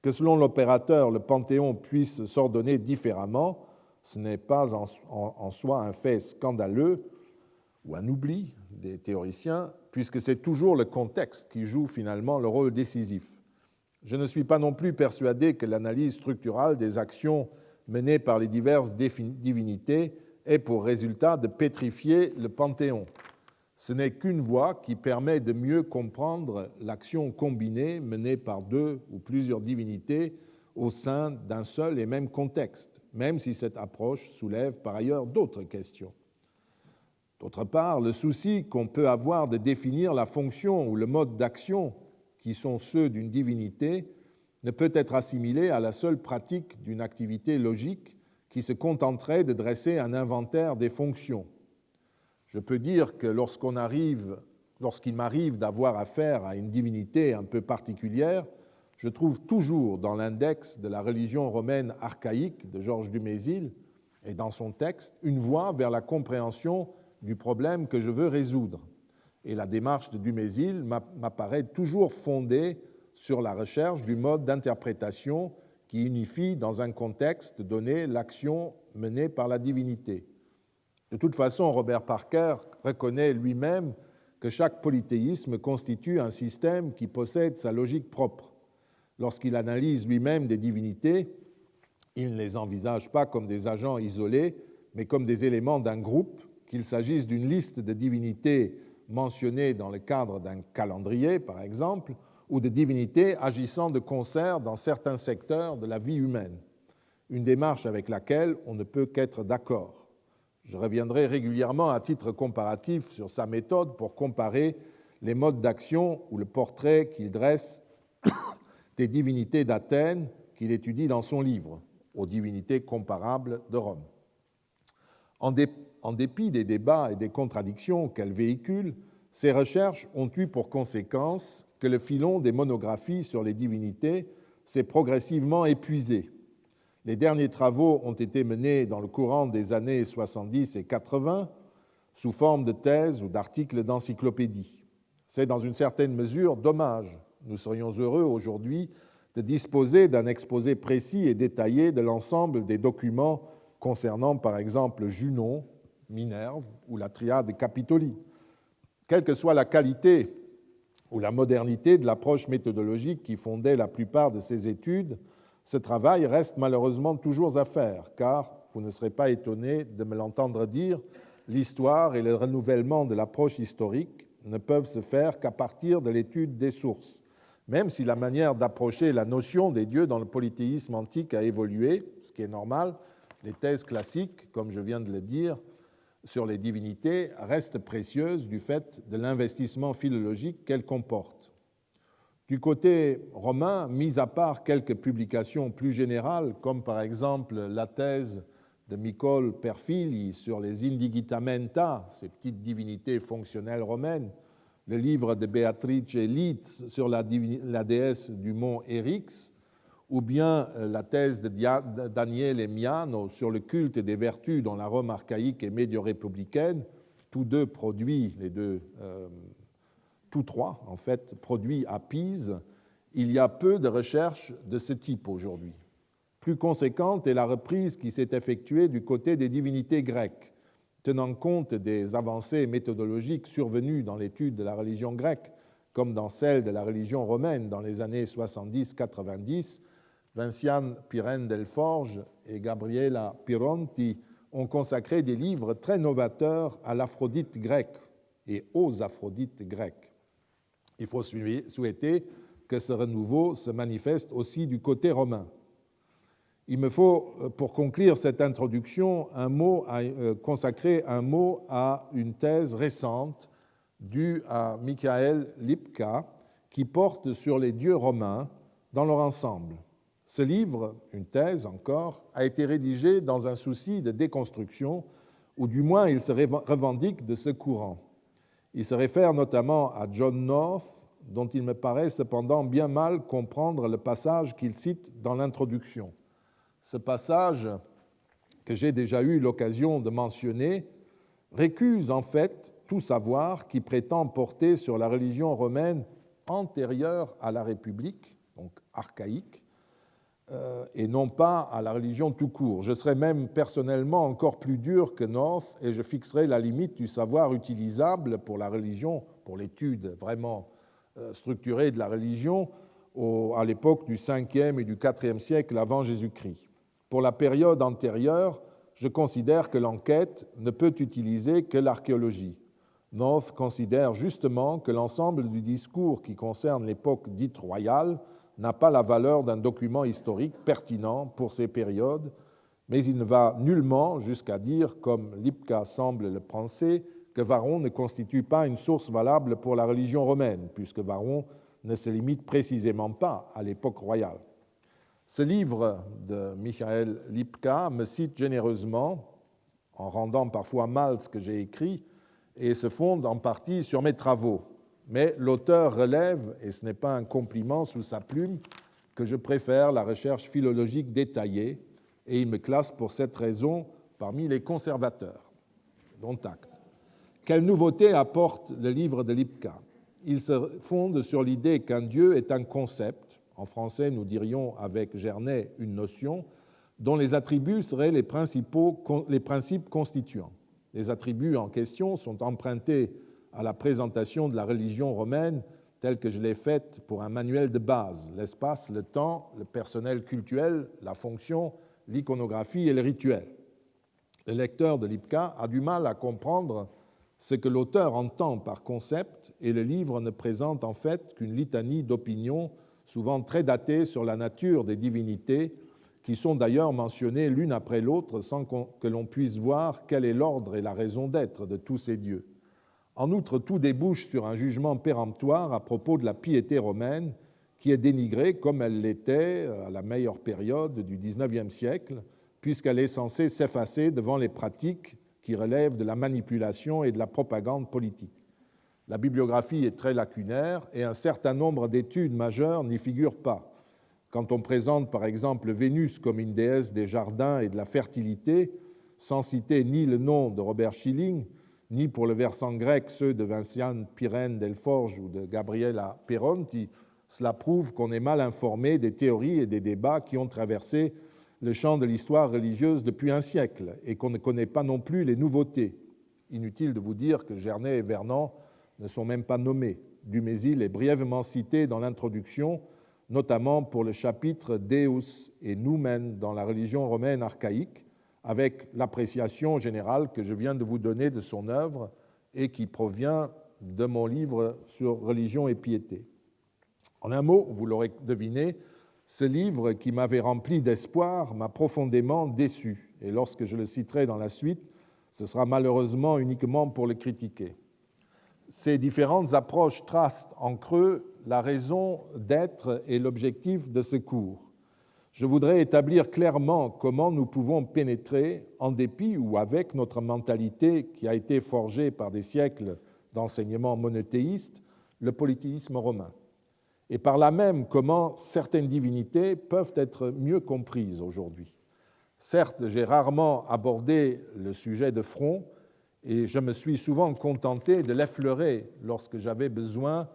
S1: Que selon l'opérateur, le panthéon puisse s'ordonner différemment, ce n'est pas en soi un fait scandaleux ou un oubli des théoriciens, puisque c'est toujours le contexte qui joue finalement le rôle décisif. Je ne suis pas non plus persuadé que l'analyse structurale des actions menées par les diverses divinités ait pour résultat de pétrifier le panthéon. Ce n'est qu'une voie qui permet de mieux comprendre l'action combinée menée par deux ou plusieurs divinités au sein d'un seul et même contexte, même si cette approche soulève par ailleurs d'autres questions. D'autre part, le souci qu'on peut avoir de définir la fonction ou le mode d'action qui sont ceux d'une divinité ne peut être assimilé à la seule pratique d'une activité logique qui se contenterait de dresser un inventaire des fonctions. Je peux dire que lorsqu'il m'arrive d'avoir affaire à une divinité un peu particulière, je trouve toujours dans l'index de la religion romaine archaïque de Georges Dumézil et dans son texte une voie vers la compréhension du problème que je veux résoudre. Et la démarche de Dumézil m'apparaît toujours fondée sur la recherche du mode d'interprétation qui unifie dans un contexte donné l'action menée par la divinité. De toute façon, Robert Parker reconnaît lui-même que chaque polythéisme constitue un système qui possède sa logique propre. Lorsqu'il analyse lui-même des divinités, il ne les envisage pas comme des agents isolés, mais comme des éléments d'un groupe, qu'il s'agisse d'une liste de divinités mentionnées dans le cadre d'un calendrier, par exemple, ou de divinités agissant de concert dans certains secteurs de la vie humaine, une démarche avec laquelle on ne peut qu'être d'accord. Je reviendrai régulièrement à titre comparatif sur sa méthode pour comparer les modes d'action ou le portrait qu'il dresse des divinités d'Athènes qu'il étudie dans son livre, aux divinités comparables de Rome. En dépit des débats et des contradictions qu'elle véhicule, ces recherches ont eu pour conséquence que le filon des monographies sur les divinités s'est progressivement épuisé. Les derniers travaux ont été menés dans le courant des années 70 et 80 sous forme de thèses ou d'articles d'encyclopédie. C'est dans une certaine mesure dommage. Nous serions heureux aujourd'hui de disposer d'un exposé précis et détaillé de l'ensemble des documents concernant par exemple Junon, Minerve ou la triade Capitoli. Quelle que soit la qualité ou la modernité de l'approche méthodologique qui fondait la plupart de ces études, ce travail reste malheureusement toujours à faire, car, vous ne serez pas étonné de me l'entendre dire, l'histoire et le renouvellement de l'approche historique ne peuvent se faire qu'à partir de l'étude des sources. Même si la manière d'approcher la notion des dieux dans le polythéisme antique a évolué, ce qui est normal, les thèses classiques, comme je viens de le dire, sur les divinités restent précieuses du fait de l'investissement philologique qu'elles comportent. Du côté romain, mis à part quelques publications plus générales, comme par exemple la thèse de Nicole Perfili sur les Indigitamenta, ces petites divinités fonctionnelles romaines, le livre de Beatrice Litz sur la déesse du mont Eryx, ou bien la thèse de Daniele Miano sur le culte des vertus dans la Rome archaïque et médio-républicaine, tous trois, en fait, produits à Pise, il y a peu de recherches de ce type aujourd'hui. Plus conséquente est la reprise qui s'est effectuée du côté des divinités grecques, tenant compte des avancées méthodologiques survenues dans l'étude de la religion grecque, comme dans celle de la religion romaine dans les années 70-90, Vinciane Pirenne Delforge et Gabriela Pironti ont consacré des livres très novateurs à l'Aphrodite grecque et aux Aphrodites grecques. Il faut souhaiter que ce renouveau se manifeste aussi du côté romain. Il me faut, pour conclure cette introduction, consacrer un mot à une thèse récente due à Michael Lipka qui porte sur les dieux romains dans leur ensemble. Ce livre, une thèse encore, a été rédigé dans un souci de déconstruction, ou du moins il se revendique de ce courant. Il se réfère notamment à John North, dont il me paraît cependant bien mal comprendre le passage qu'il cite dans l'introduction. Ce passage, que j'ai déjà eu l'occasion de mentionner, récuse en fait tout savoir qui prétend porter sur la religion romaine antérieure à la République, donc archaïque, et non pas à la religion tout court. Je serais même personnellement encore plus dur que North et je fixerai la limite du savoir utilisable pour la religion, pour l'étude vraiment structurée de la religion, à l'époque du 5e et du 4e siècle avant Jésus-Christ. Pour la période antérieure, je considère que l'enquête ne peut utiliser que l'archéologie. North considère justement que l'ensemble du discours qui concerne l'époque dite royale n'a pas la valeur d'un document historique pertinent pour ces périodes, mais il ne va nullement jusqu'à dire, comme Lipka semble le penser, que Varron ne constitue pas une source valable pour la religion romaine, puisque Varron ne se limite précisément pas à l'époque royale. Ce livre de Michael Lipka me cite généreusement, en rendant parfois mal ce que j'ai écrit, et se fonde en partie sur mes travaux. Mais l'auteur relève, et ce n'est pas un compliment sous sa plume, que je préfère la recherche philologique détaillée, et il me classe pour cette raison parmi les conservateurs. Dont acte. Quelle nouveauté apporte le livre de Lipka ? Il se fonde sur l'idée qu'un Dieu est un concept, en français nous dirions avec Gernet une notion, dont les attributs seraient les principes constituants. Les attributs en question sont empruntés à la présentation de la religion romaine telle que je l'ai faite pour un manuel de base, l'espace, le temps, le personnel cultuel, la fonction, l'iconographie et le rituel. Le lecteur de Lipka a du mal à comprendre ce que l'auteur entend par concept et le livre ne présente en fait qu'une litanie d'opinions souvent très datées sur la nature des divinités qui sont d'ailleurs mentionnées l'une après l'autre sans que l'on puisse voir quel est l'ordre et la raison d'être de tous ces dieux. En outre, tout débouche sur un jugement péremptoire à propos de la piété romaine qui est dénigrée comme elle l'était à la meilleure période du XIXe siècle, puisqu'elle est censée s'effacer devant les pratiques qui relèvent de la manipulation et de la propagande politique. La bibliographie est très lacunaire et un certain nombre d'études majeures n'y figurent pas. Quand on présente par exemple Vénus comme une déesse des jardins et de la fertilité, sans citer ni le nom de Robert Schilling, ni pour le versant grec ceux de Vinciane Pirenne Delforge ou de Gabriela Pironti, cela prouve qu'on est mal informé des théories et des débats qui ont traversé le champ de l'histoire religieuse depuis un siècle et qu'on ne connaît pas non plus les nouveautés. Inutile de vous dire que Gernet et Vernon ne sont même pas nommés. Dumézil est brièvement cité dans l'introduction, notamment pour le chapitre Deus et Numen dans la religion romaine archaïque, avec l'appréciation générale que je viens de vous donner de son œuvre et qui provient de mon livre sur religion et piété. En un mot, vous l'aurez deviné, ce livre qui m'avait rempli d'espoir m'a profondément déçu. Et lorsque je le citerai dans la suite, ce sera malheureusement uniquement pour le critiquer. Ces différentes approches tracent en creux la raison d'être et l'objectif de ce cours. Je voudrais établir clairement comment nous pouvons pénétrer, en dépit ou avec notre mentalité qui a été forgée par des siècles d'enseignement monothéiste, le polythéisme romain. Et par là même, comment certaines divinités peuvent être mieux comprises aujourd'hui. Certes, j'ai rarement abordé le sujet de front et je me suis souvent contenté de l'effleurer lorsque j'avais besoin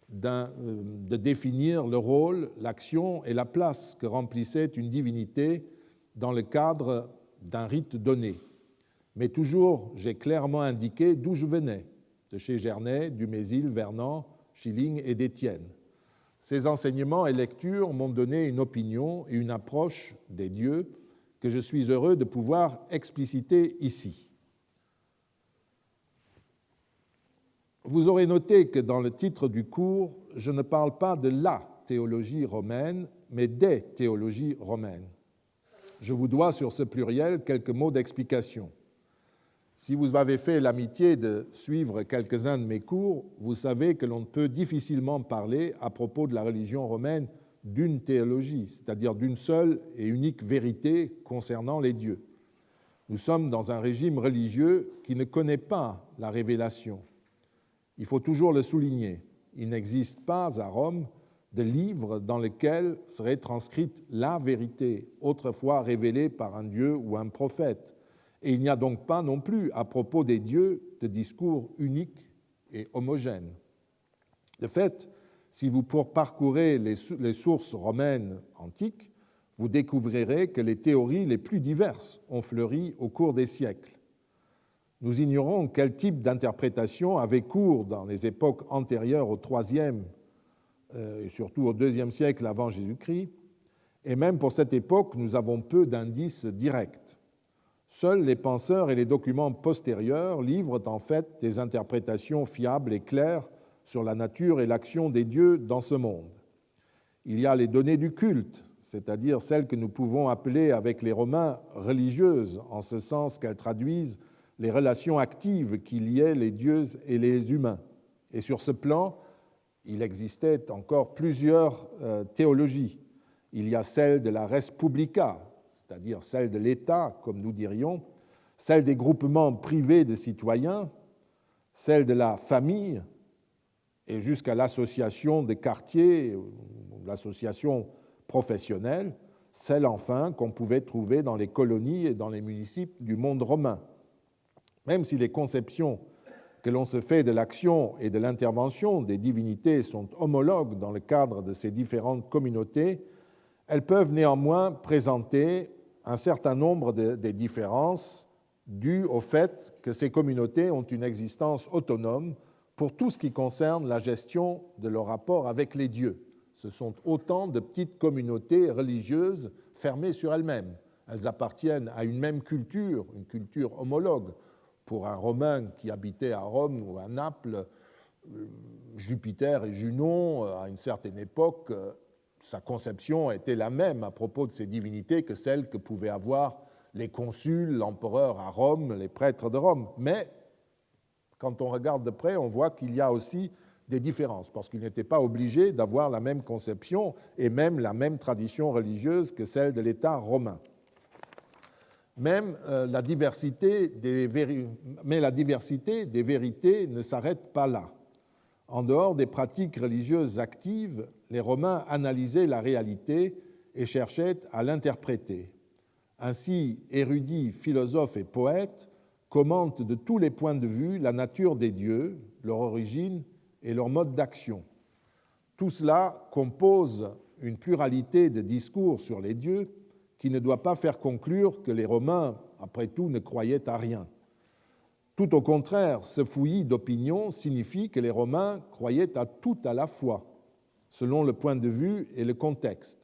S1: de définir le rôle, l'action et la place que remplissait une divinité dans le cadre d'un rite donné. Mais toujours, j'ai clairement indiqué d'où je venais, de chez Gernet, Dumézil, Vernant, Schilling et d'Étienne. Ces enseignements et lectures m'ont donné une opinion et une approche des dieux que je suis heureux de pouvoir expliciter ici. Vous aurez noté que dans le titre du cours, je ne parle pas de la théologie romaine, mais des théologies romaines. Je vous dois sur ce pluriel quelques mots d'explication. Si vous avez fait l'amitié de suivre quelques-uns de mes cours, vous savez que l'on ne peut difficilement parler à propos de la religion romaine d'une théologie, c'est-à-dire d'une seule et unique vérité concernant les dieux. Nous sommes dans un régime religieux qui ne connaît pas la révélation. Il faut toujours le souligner. Il n'existe pas à Rome de livre dans lequel serait transcrite la vérité, autrefois révélée par un dieu ou un prophète. Et il n'y a donc pas non plus, à propos des dieux, de discours unique et homogène. De fait, si vous parcourez les sources romaines antiques, vous découvrirez que les théories les plus diverses ont fleuri au cours des siècles. Nous ignorons quel type d'interprétation avait cours dans les époques antérieures au IIIe et surtout au IIe siècle avant Jésus-Christ, et même pour cette époque, nous avons peu d'indices directs. Seuls les penseurs et les documents postérieurs livrent en fait des interprétations fiables et claires sur la nature et l'action des dieux dans ce monde. Il y a les données du culte, c'est-à-dire celles que nous pouvons appeler avec les Romains religieuses, en ce sens qu'elles traduisent les relations actives qui liaient les dieux et les humains. Et sur ce plan, il existait encore plusieurs théologies. Il y a celle de la res publica, c'est-à-dire celle de l'État, comme nous dirions, celle des groupements privés de citoyens, celle de la famille, et jusqu'à l'association des quartiers, l'association professionnelle, celle enfin qu'on pouvait trouver dans les colonies et dans les municipes du monde romain. Même si les conceptions que l'on se fait de l'action et de l'intervention des divinités sont homologues dans le cadre de ces différentes communautés, elles peuvent néanmoins présenter un certain nombre de différences dues au fait que ces communautés ont une existence autonome pour tout ce qui concerne la gestion de leur rapport avec les dieux. Ce sont autant de petites communautés religieuses fermées sur elles-mêmes. Elles appartiennent à une même culture, une culture homologue. Pour un Romain qui habitait à Rome ou à Naples, Jupiter et Junon, à une certaine époque, sa conception était la même à propos de ces divinités que celle que pouvaient avoir les consuls, l'empereur à Rome, les prêtres de Rome. Mais quand on regarde de près, on voit qu'il y a aussi des différences, parce qu'ils n'étaient pas obligés d'avoir la même conception et même la même tradition religieuse que celle de l'État romain. Mais la diversité des vérités ne s'arrête pas là. En dehors des pratiques religieuses actives, les Romains analysaient la réalité et cherchaient à l'interpréter. Ainsi, érudits, philosophes et poètes commentent de tous les points de vue la nature des dieux, leur origine et leur mode d'action. Tout cela compose une pluralité de discours sur les dieux qui ne doit pas faire conclure que les Romains, après tout, ne croyaient à rien. Tout au contraire, ce fouillis d'opinion signifie que les Romains croyaient à tout à la fois, selon le point de vue et le contexte.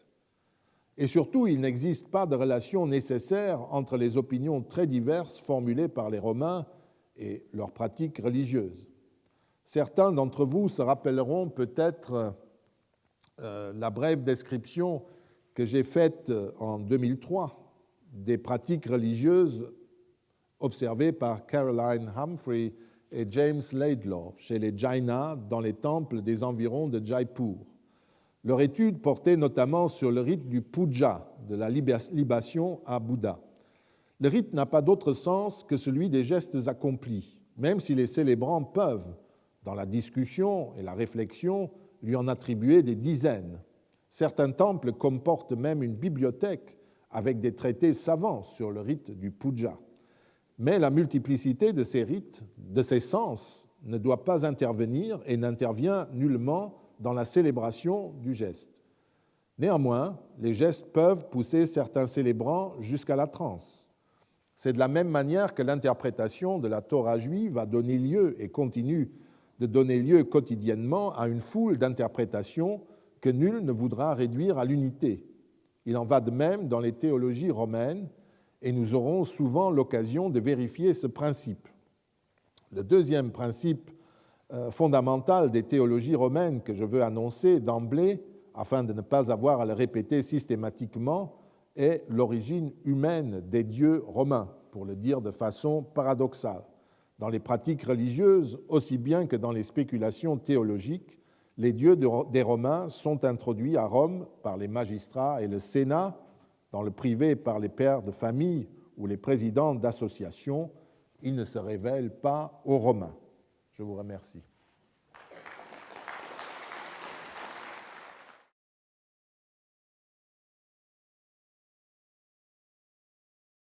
S1: Et surtout, il n'existe pas de relation nécessaire entre les opinions très diverses formulées par les Romains et leurs pratiques religieuses. Certains d'entre vous se rappelleront peut-être la brève description que j'ai faite en 2003 des pratiques religieuses observées par Caroline Humphrey et James Laidlaw chez les Jaina dans les temples des environs de Jaipur. Leur étude portait notamment sur le rite du puja, de la libation à Bouddha. Le rite n'a pas d'autre sens que celui des gestes accomplis, même si les célébrants peuvent, dans la discussion et la réflexion, lui en attribuer des dizaines. Certains temples comportent même une bibliothèque avec des traités savants sur le rite du puja. Mais la multiplicité de ces rites, de ces sens, ne doit pas intervenir et n'intervient nullement dans la célébration du geste. Néanmoins, les gestes peuvent pousser certains célébrants jusqu'à la transe. C'est de la même manière que l'interprétation de la Torah juive a donné lieu et continue de donner lieu quotidiennement à une foule d'interprétations que nul ne voudra réduire à l'unité. Il en va de même dans les théologies romaines, et nous aurons souvent l'occasion de vérifier ce principe. Le deuxième principe fondamental des théologies romaines que je veux annoncer d'emblée, afin de ne pas avoir à le répéter systématiquement, est l'origine humaine des dieux romains, pour le dire de façon paradoxale. Dans les pratiques religieuses, aussi bien que dans les spéculations théologiques, les dieux des Romains sont introduits à Rome par les magistrats et le Sénat, dans le privé par les pères de famille ou les présidents d'associations. Ils ne se révèlent pas aux Romains. Je vous remercie.